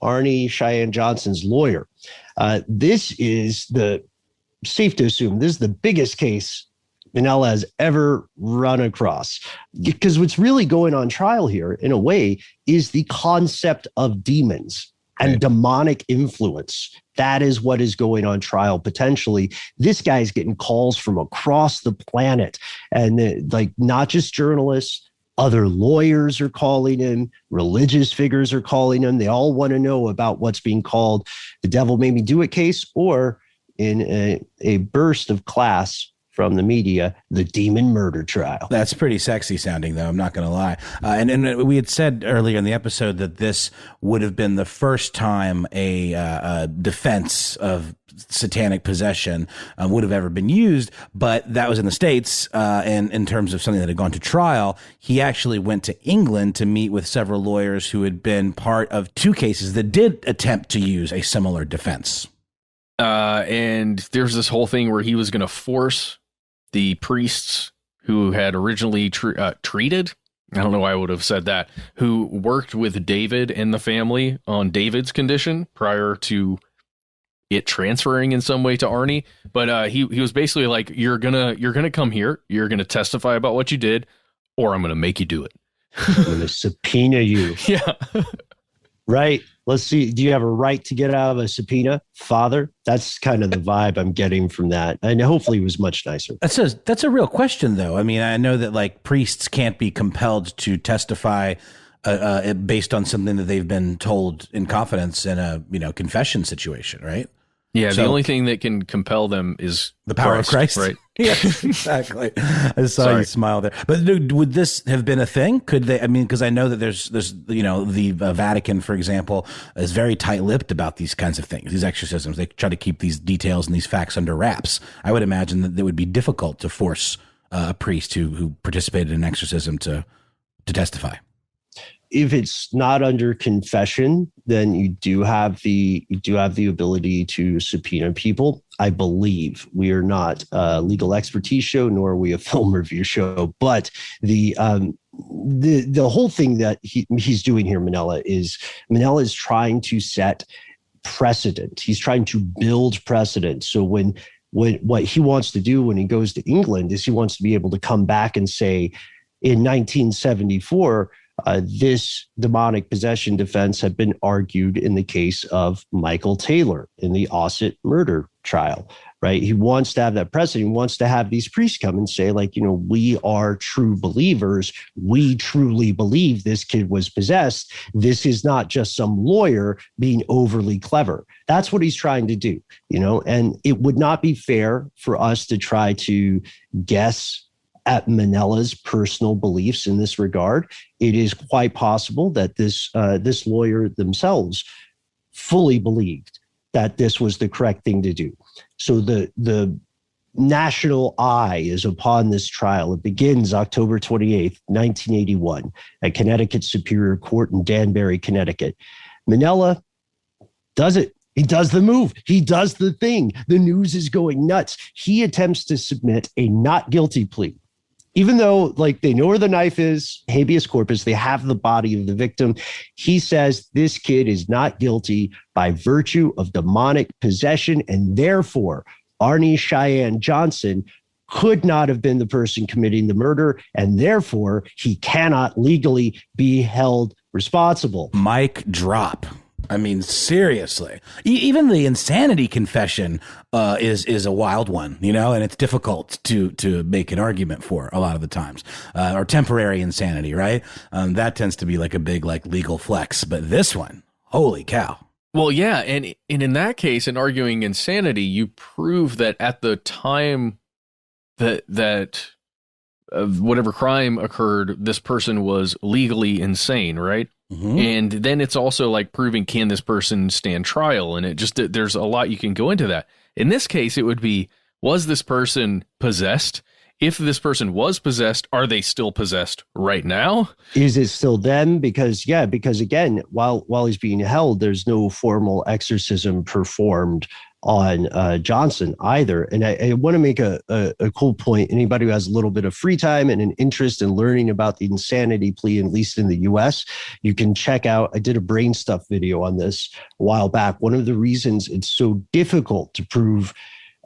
Arne Cheyenne Johnson's lawyer. This is safe to assume this is the biggest case Minnella has ever run across, because what's really going on trial here, in a way, is the concept of demons and demonic influence. That is what is going on trial potentially. This guy's getting calls from across the planet, and not just journalists, other lawyers are calling him, religious figures are calling him. They all want to know about what's being called the devil made me do it case, or in a burst of class from the media, the demon murder trial. That's pretty sexy sounding, though. I'm not going to lie. And we had said earlier in the episode that this would have been the first time a defense of satanic possession would have ever been used, but that was in the States. And in terms of something that had gone to trial, he actually went to England to meet with several lawyers who had been part of two cases that did attempt to use a similar defense. And there's this whole thing where he was going to force the priests who had originally treated, I don't know why I would have said that, who worked with David and the family on David's condition prior to it transferring in some way to Arne. But he was basically like, you're gonna come here, you're gonna testify about what you did, or I'm gonna make you do it. I'm gonna subpoena you. Yeah. Right. Let's see. Do you have a right to get out of a subpoena, Father? That's kind of the vibe I'm getting from that. And hopefully it was much nicer. That's a real question, though. I mean, I know that priests can't be compelled to testify based on something that they've been told in confidence in a confession situation, right? Yeah, the only thing that can compel them is the power of Christ. Right. Yeah, exactly. I saw you smile there. But would this have been a thing? Could they? I mean, because I know that there's the Vatican, for example, is very tight-lipped about these kinds of things, these exorcisms. They try to keep these details and these facts under wraps. I would imagine that it would be difficult to force a priest who participated in an exorcism to testify. If it's not under confession, then you do have the ability to subpoena people. I believe we are not a legal expertise show, nor are we a film review show. But the whole thing that he's doing here, Minnella is trying to set precedent. He's trying to build precedent. So when what he wants to do when he goes to England is he wants to be able to come back and say, in 1974. This demonic possession defense had been argued in the case of Michael Taylor in the Ossett murder trial, right? He wants to have that precedent. He wants to have these priests come and say, we are true believers. We truly believe this kid was possessed. This is not just some lawyer being overly clever. That's what he's trying to do, and it would not be fair for us to try to guess at Minnella's personal beliefs in this regard. It is quite possible that this lawyer themselves fully believed that this was the correct thing to do. So the national eye is upon this trial. It begins October 28th, 1981 at Connecticut Superior Court in Danbury, Connecticut. Minnella does it. He does the move. He does the thing. The news is going nuts. He attempts to submit a not guilty plea. Even though, like, they know where the knife is, habeas corpus, they have the body of the victim. He says this kid is not guilty by virtue of demonic possession, and therefore Arne Cheyenne Johnson could not have been the person committing the murder, and therefore he cannot legally be held responsible. Mic drop. I mean, seriously, even the insanity confession is a wild one, you know, and it's difficult to make an argument for a lot of the times, or temporary insanity, right? That tends to be like a big, like, legal flex. But this one, holy cow. Well, yeah. And in that case, in arguing insanity, you prove that at the time that whatever crime occurred, this person was legally insane, right? Mm-hmm. And then it's also like proving, can this person stand trial? And it just, there's a lot you can go into that. In this case, it would be, was this person possessed? If this person was possessed, are they still possessed right now? Is it still them? Because again, while he's being held, there's no formal exorcism performed on Johnson either. And I want to make a cool point. Anybody who has a little bit of free time and an interest in learning about the insanity plea, at least in the US, you can check out, I did a brain stuff video on this a while back. One of the reasons it's so difficult to prove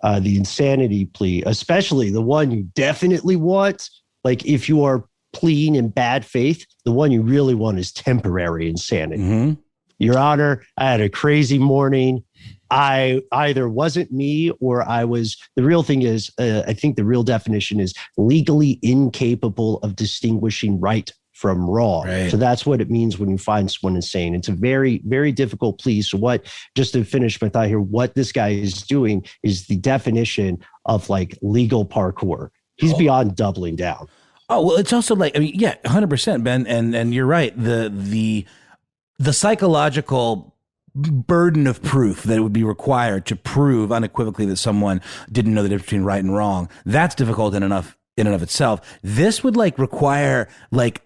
the insanity plea, especially the one you definitely want, like if you are pleading in bad faith, the one you really want is temporary insanity. Mm-hmm. Your Honor, I had a crazy morning. I either wasn't me or I was, the real thing is, I think the real definition is legally incapable of distinguishing right from wrong. Right. So that's what it means when you find someone insane. It's a very, very difficult plea. So just to finish my thought here, what this guy is doing is the definition of like legal parkour. He's beyond doubling down. Oh, well, it's also like, I mean, yeah, 100%, Ben. And you're right. The psychological burden of proof that would be required to prove unequivocally that someone didn't know the difference between right and wrong, that's difficult in and of itself. This would like require like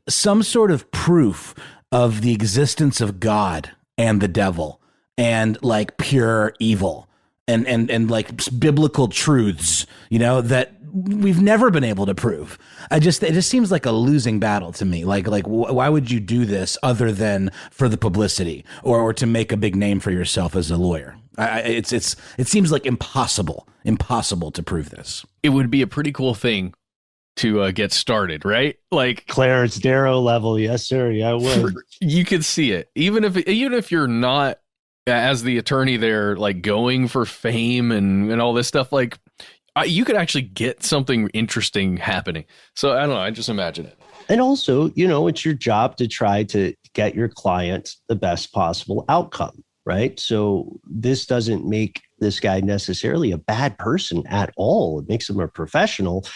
some sort of proof of the existence of God and the devil and like pure evil and like biblical truths, you know, that we've never been able to prove. It just seems like a losing battle to me. Like why would you do this other than for the publicity or to make a big name for yourself as a lawyer? It seems like impossible to prove this. It would be a pretty cool thing to get started, right? Like Clarence Darrow level. Yes, sir. Yeah, I would. You could see it. Even if you're not as the attorney there, like going for fame and all this stuff, like you could actually get something interesting happening. So I don't know. I just imagine it. And also, you know, it's your job to try to get your client the best possible outcome, right? So this doesn't make this guy necessarily a bad person at all. It makes him a professional,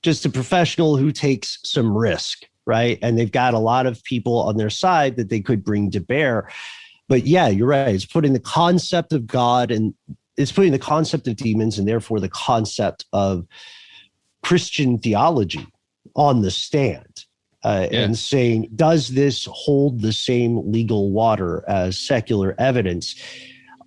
just a professional who takes some risk, right? And they've got a lot of people on their side that they could bring to bear. But yeah, you're right. It's putting the concept of God and it's putting the concept of demons and therefore the concept of Christian theology on the stand and saying, does this hold the same legal water as secular evidence?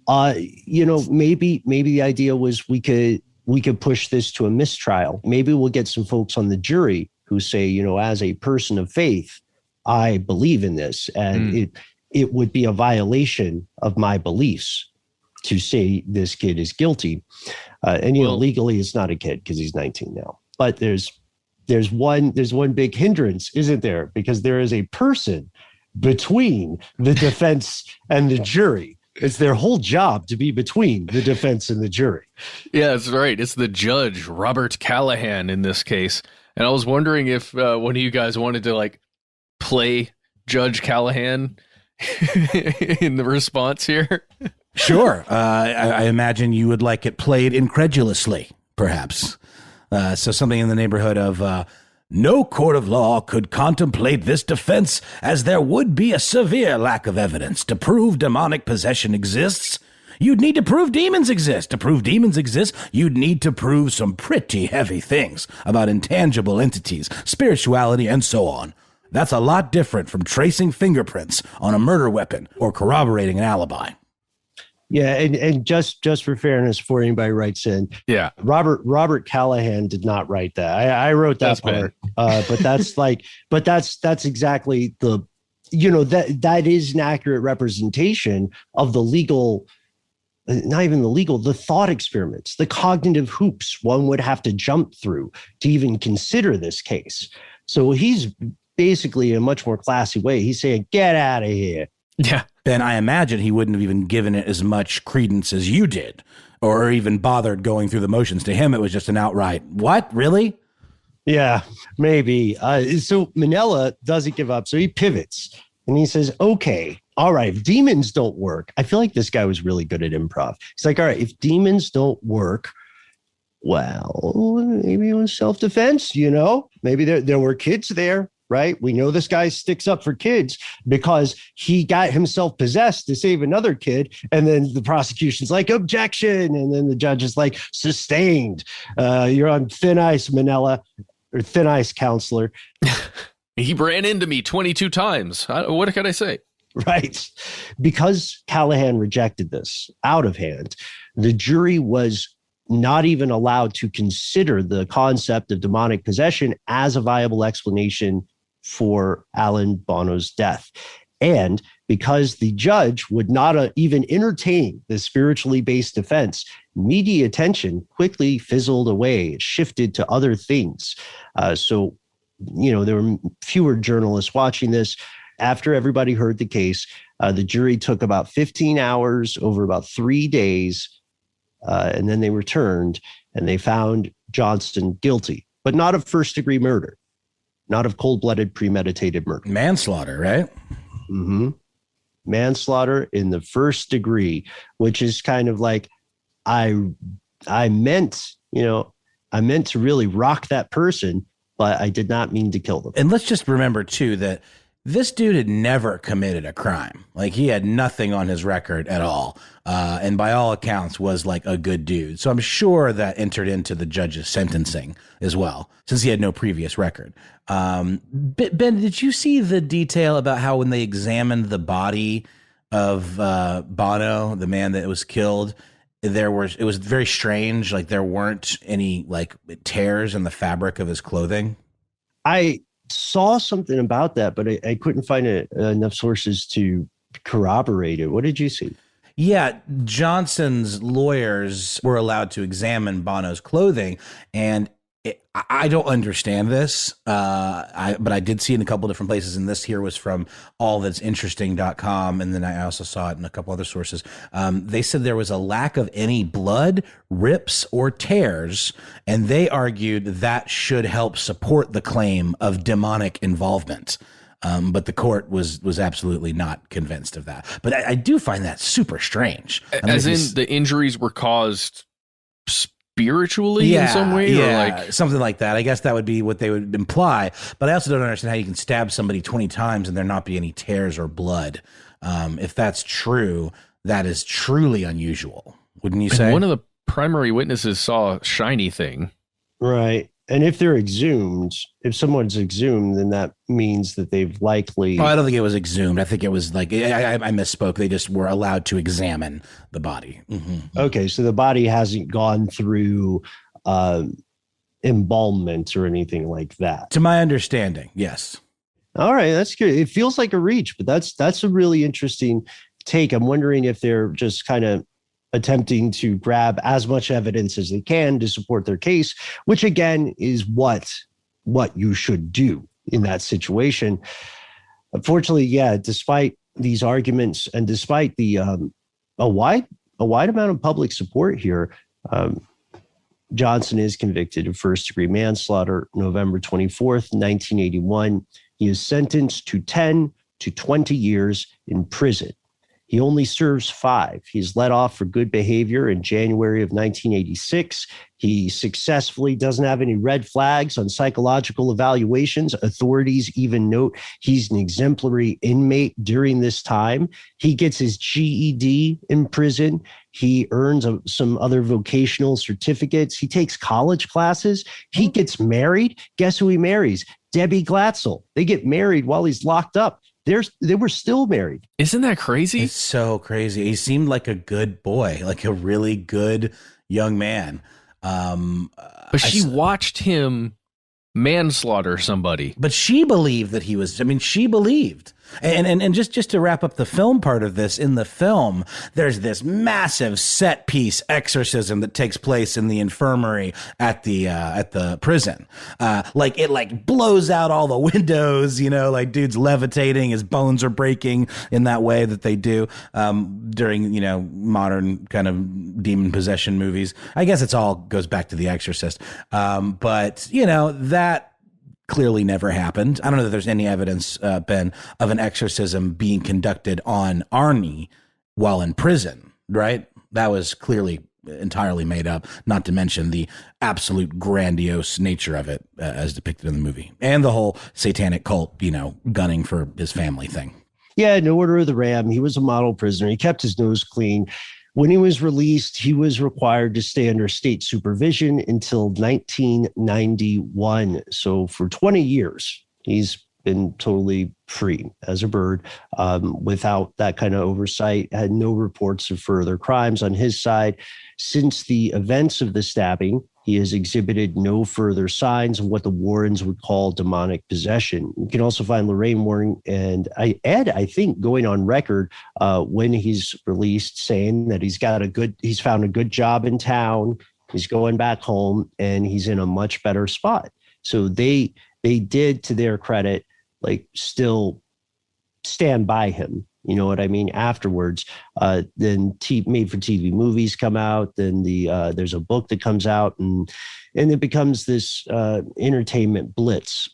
You know, maybe the idea was we could push this to a mistrial. Maybe we'll get some folks on the jury who say, you know, as a person of faith, I believe in this, and it would be a violation of my beliefs to say this kid is guilty. And, you know, legally it's not a kid because he's 19 now. But there's one big hindrance, isn't there? Because there is a person between the defense and the jury. It's their whole job to be between the defense and the jury. Yeah, that's right. It's the judge, Robert Callahan, in this case. And I was wondering if one of you guys wanted to like play Judge Callahan in the response here. Sure. I imagine you would like it played incredulously, perhaps. So something in the neighborhood of, no court of law could contemplate this defense as there would be a severe lack of evidence to prove demonic possession exists. You'd need to prove demons exist. To prove demons exist, you'd need to prove some pretty heavy things about intangible entities, spirituality, and so on. That's a lot different from tracing fingerprints on a murder weapon or corroborating an alibi. Yeah, and just for fairness, before anybody writes in, Yeah, Robert Callahan did not write that. I wrote that part, but that's exactly the, that is an accurate representation of the legal, not even the legal, the thought experiments, the cognitive hoops one would have to jump through to even consider this case. So he's basically, in a much more classy way, he's saying, "Get out of here." yeah. And I imagine he wouldn't have even given it as much credence as you did, or even bothered going through the motions. To him, it was just an outright, "What? Really?" Yeah, maybe. So Manila doesn't give up. So he pivots and he says, "Okay, all right, if demons don't work," I feel like this guy was really good at improv. He's like, "All right, if demons don't work, well, maybe it was self-defense, maybe there were kids there." Right. We know this guy sticks up for kids because he got himself possessed to save another kid. And then the prosecution's like, "Objection." And then the judge is like, "Sustained. You're on thin ice, Manila," or thin ice, counselor. He ran into me 22 times. What can I say? Right. Because Callahan rejected this out of hand, the jury was not even allowed to consider the concept of demonic possession as a viable explanation for Alan Bono's death. And because the judge would not even entertain the spiritually based defense, media attention quickly fizzled away. It shifted to other things. So there were fewer journalists watching this. After everybody heard the case, the jury took about 15 hours over about 3 days, and then they returned and they found Johnson guilty, but not of first-degree murder. Not of cold-blooded, premeditated murder. Manslaughter, right? Mm-hmm. Manslaughter in the first degree, which is kind of like, I meant to really rock that person, but I did not mean to kill them. And let's just remember, too, that this dude had never committed a crime. Like, he had nothing on his record at all. And by all accounts was like a good dude. So I'm sure that entered into the judge's sentencing as well, since he had no previous record. Ben, did you see the detail about how when they examined the body of Bono, the man that was killed, it was very strange. Like, there weren't any like tears in the fabric of his clothing. I saw something about that, but I couldn't find enough sources to corroborate it. What did you see? Yeah, Johnson's lawyers were allowed to examine Bono's clothing, and I don't understand this, but I did see it in a couple of different places, and this here was from allthat'sinteresting.com, and then I also saw it in a couple other sources. They said there was a lack of any blood, rips, or tears, and they argued that should help support the claim of demonic involvement. But the court was absolutely not convinced of that. But I do find that super strange. As in the injuries were caused spiritually in some way? Yeah, or like something like that. I guess that would be what they would imply. But I also don't understand how you can stab somebody 20 times and there not be any tears or blood. If that's true, that is truly unusual. Wouldn't you say? And one of the primary witnesses saw a shiny thing. Right. And if they're exhumed, if someone's exhumed, then that means that they've likely... Oh, I don't think it was exhumed. I think it was like, I misspoke. They just were allowed to examine the body. Mm-hmm. Okay, so the body hasn't gone through embalmment or anything like that. To my understanding, yes. All right, that's good. It feels like a reach, but that's a really interesting take. I'm wondering if they're just kind of attempting to grab as much evidence as they can to support their case, which again is what you should do in that situation. Unfortunately, yeah, despite these arguments and despite the a wide amount of public support here, Johnson is convicted of first-degree manslaughter November 24th, 1981. He is sentenced to 10 to 20 years in prison. He only serves 5. He's let off for good behavior in January of 1986. He successfully doesn't have any red flags on psychological evaluations. Authorities even note he's an exemplary inmate during this time. He gets his GED in prison. He earns some other vocational certificates. He takes college classes. He gets married. Guess who he marries? Debbie Glatzel. They get married while he's locked up. they were still married. Isn't that crazy? It's so crazy. He seemed like a good boy, like a really good young man. But she watched him manslaughter somebody. But she believed that he was, she believed. And just to wrap up the film part of this, in the film, there's this massive set piece exorcism that takes place in the infirmary at the prison. It blows out all the windows, like dude's levitating, his bones are breaking in that way that they do, during, modern kind of demon possession movies. I guess it's all goes back to The Exorcist. But that clearly never happened. I don't know that there's any evidence, Ben, of an exorcism being conducted on Arne while in prison, right? That was clearly entirely made up, not to mention the absolute grandiose nature of it, as depicted in the movie, and the whole satanic cult, gunning for his family thing. Yeah, no order of the ram. He was a model prisoner. He kept his nose clean. When he was released, he was required to stay under state supervision until 1991. So for 20 years, he's been totally free as a bird, without that kind of oversight, had no reports of further crimes on his side. Since the events of the stabbing, he has exhibited no further signs of what the Warrens would call demonic possession. You can also find Lorraine Warren and Ed, I think, going on record when he's released, saying that he's found a good job in town, he's going back home, and he's in a much better spot. So they did, to their credit, still stand by him. You know what I mean? Afterwards, then made-for-TV movies come out. Then there's a book that comes out, and it becomes this entertainment blitz.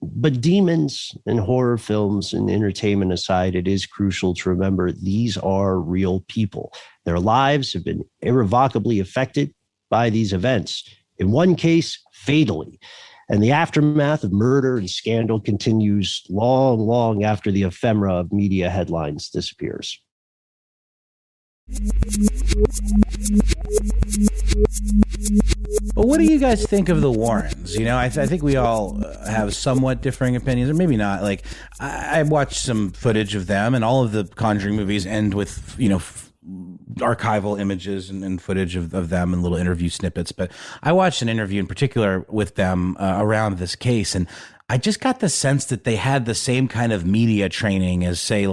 But demons and horror films and entertainment aside, it is crucial to remember these are real people. Their lives have been irrevocably affected by these events. In one case, fatally. And the aftermath of murder and scandal continues long, long after the ephemera of media headlines disappears. Well, what do you guys think of the Warrens? I think we all have somewhat differing opinions, or maybe not. I watched some footage of them, and all of the Conjuring movies end with, archival images and footage of them and little interview snippets. But I watched an interview in particular with them around this case, and I just got the sense that they had the same kind of media training as, say,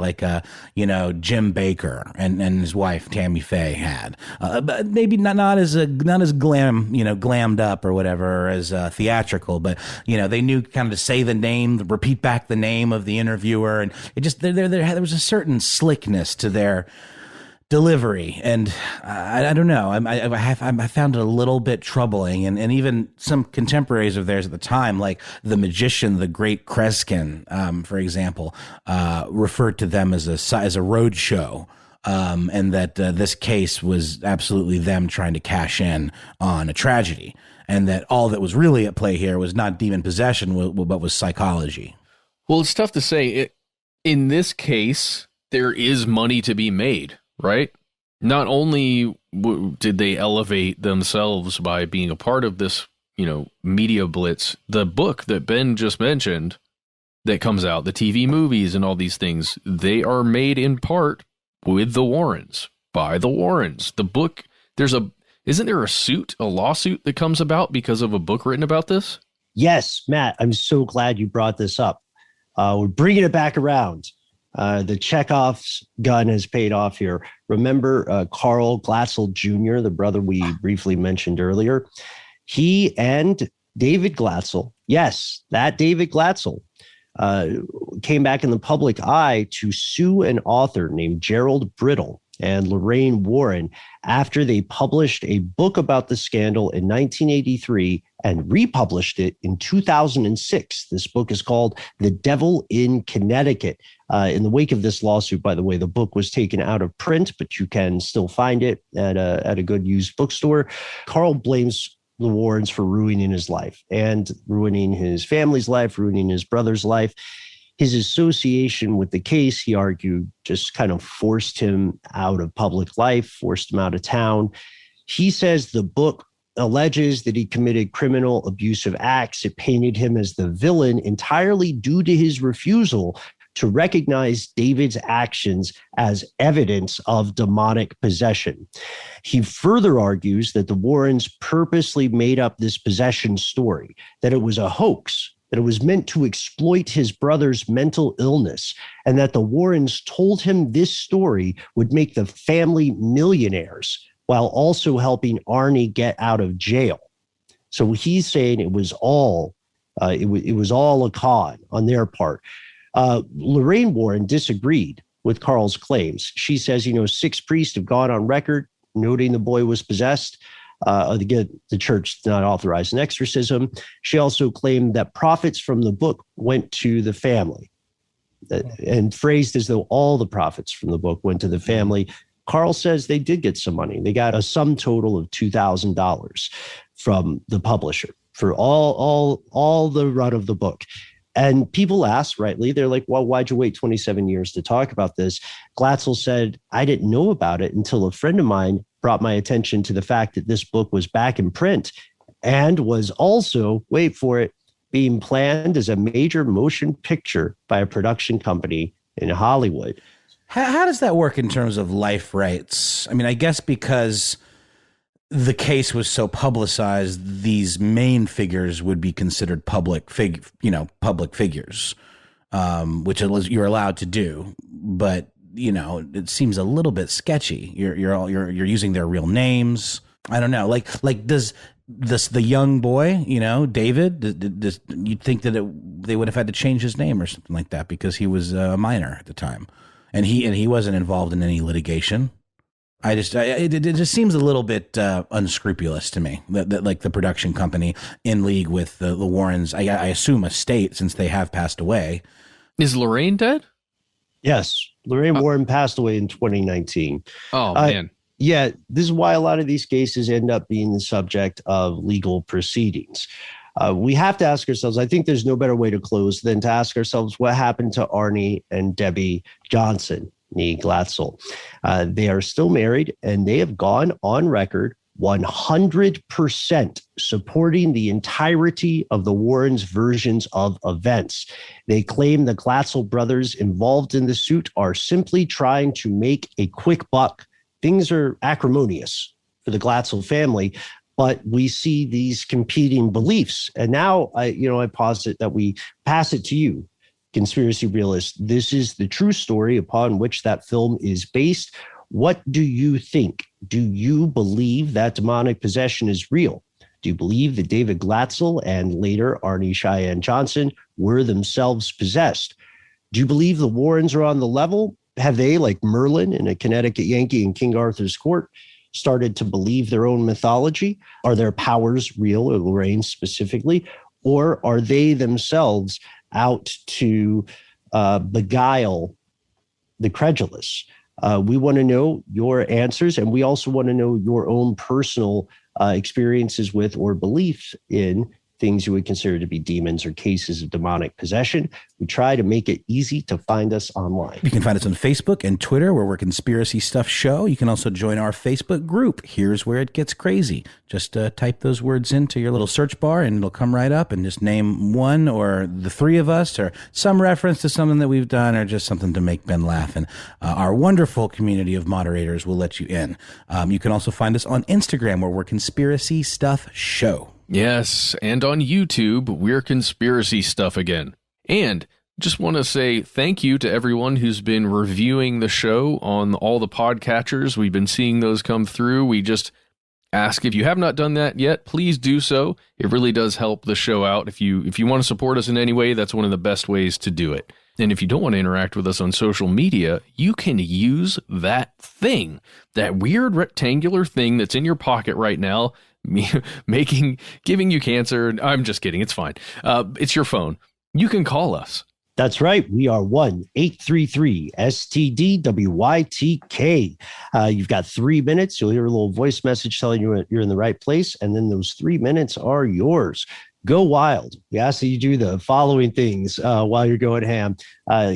Jim Baker and his wife Tammy Faye had, but maybe not as glammed up or whatever, or as theatrical, but they knew kind of to say the name, repeat back the name of the interviewer, and it just there was a certain slickness to their delivery, and I don't know. I found it a little bit troubling, and even some contemporaries of theirs at the time, like the magician, the Great Kreskin, for example, referred to them as a road show, and that this case was absolutely them trying to cash in on a tragedy, and that all that was really at play here was not demon possession, but was psychology. Well, it's tough to say. In this case, there is money to be made. Right? Not only did they elevate themselves by being a part of this, media blitz, the book that Ben just mentioned that comes out, the TV movies and all these things, they are made in part with the Warrens, by the Warrens. The book, isn't there a lawsuit that comes about because of a book written about this? Yes, Matt, I'm so glad you brought this up. We're bringing it back around. The Chekhov's gun has paid off here. Remember Carl Glatzel Jr., the brother we briefly mentioned earlier? He and David Glatzel, yes, that David Glatzel, came back in the public eye to sue an author named Gerald Brittle and Lorraine Warren after they published a book about the scandal in 1983 and republished it in 2006. This book is called The Devil in Connecticut. In the wake of this lawsuit, by the way, the book was taken out of print, but you can still find it at a good used bookstore. Carl blames the Warrens for ruining his life and ruining his family's life, ruining his brother's life. His association with the case, he argued, just kind of forced him out of public life, forced him out of town. He says the book alleges that he committed criminal abusive acts. It painted him as the villain entirely due to his refusal to recognize David's actions as evidence of demonic possession. He further argues that the Warrens purposely made up this possession story, that it was a hoax, that it was meant to exploit his brother's mental illness, and that the Warrens told him this story would make the family millionaires while also helping Arne get out of jail. So he's saying it was all it was all a con on their part. Lorraine Warren disagreed with Carl's claims. She says, 6 priests have gone on record noting the boy was possessed. Again, the church did not authorize an exorcism. She also claimed that profits from the book went to the family, and phrased as though all the profits from the book went to the family. Carl says they did get some money. They got a sum total of $2,000 from the publisher for all the run of the book. And people ask, rightly, they're like, well, why'd you wait 27 years to talk about this? Glatzel said, I didn't know about it until a friend of mine brought my attention to the fact that this book was back in print and was also, wait for it, being planned as a major motion picture by a production company in Hollywood. How does that work in terms of life rights? I mean, I guess because the case was so publicized, these main figures would be considered public figures, which you're allowed to do. But it seems a little bit sketchy. You're using their real names. I don't know. Like does the young boy, David? You'd think that they would have had to change his name or something like that because he was a minor at the time, and he wasn't involved in any litigation. It just seems a little bit unscrupulous to me that like the production company in league with the Warrens, I assume a state since they have passed away. Is Lorraine dead? Yes. Lorraine Warren passed away in 2019. Oh, man. Yeah, this is why a lot of these cases end up being the subject of legal proceedings. We have to ask ourselves, I think there's no better way to close than to ask ourselves what happened to Arne and Debbie Johnson, nee Glatzel. They are still married, and they have gone on record 100% supporting the entirety of the Warrens' versions of events. They claim the Glatzel brothers involved in the suit are simply trying to make a quick buck. Things are acrimonious for the Glatzel family, but we see these competing beliefs. And now I posit that we pass it to you, conspiracy realist. This is the true story upon which that film is based. What do you think? Do you believe that demonic possession is real? Do you believe that David Glatzel and later Arne Cheyenne Johnson were themselves possessed? Do you believe the Warrens are on the level? Have they, like Merlin in A Connecticut Yankee in King Arthur's Court, started to believe their own mythology? Are their powers real, or Lorraine specifically? Or are they themselves out to beguile the credulous? We want to know your answers, and we also want to know your own personal experiences with or beliefs in things you would consider to be demons or cases of demonic possession. We try to make it easy to find us online. You can find us on Facebook and Twitter, where we're Conspiracy Stuff Show. You can also join our Facebook group, Here's Where It Gets Crazy. Just type those words into your little search bar, and it'll come right up, and just name one or the three of us, or some reference to something that we've done, or just something to make Ben laugh. And our wonderful community of moderators will let you in. You can also find us on Instagram, where we're Conspiracy Stuff Show. Yes, and on YouTube, we're Conspiracy Stuff again. And just want to say thank you to everyone who's been reviewing the show on all the podcatchers. We've been seeing those come through. We just ask, if you have not done that yet, please do so. It really does help the show out. If you want to support us in any way, that's one of the best ways to do it. And if you don't want to interact with us on social media, you can use that thing, that weird rectangular thing that's in your pocket right now, giving you cancer. I'm just kidding. It's fine. It's your phone. You can call us. That's right. We are 1-833-STDWYTK. You've got 3 minutes. You'll hear a little voice message telling you you're in the right place. And then those 3 minutes are yours. Go wild. We ask that you do the following things while you're going ham.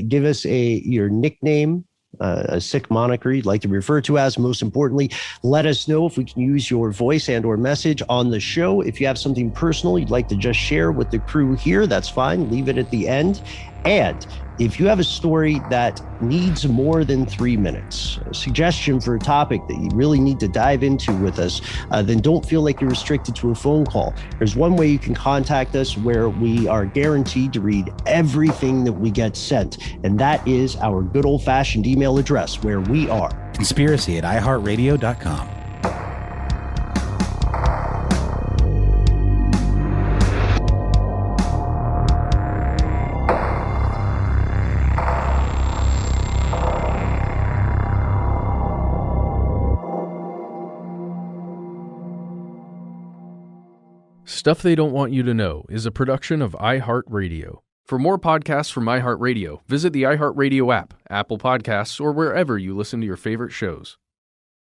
Give us your nickname, a sick moniker you'd like to refer to as. Most importantly, let us know if we can use your voice and or message on the show. If you have something personal you'd like to just share with the crew here, that's fine. Leave it at the end. And if you have a story that needs more than 3 minutes, a suggestion for a topic that you really need to dive into with us, then don't feel like you're restricted to a phone call. There's one way you can contact us where we are guaranteed to read everything that we get sent, and that is our good old-fashioned email address, where we are conspiracy@iheartradio.com. Stuff They Don't Want You to Know is a production of iHeartRadio. For more podcasts from iHeartRadio, visit the iHeartRadio app, Apple Podcasts, or wherever you listen to your favorite shows.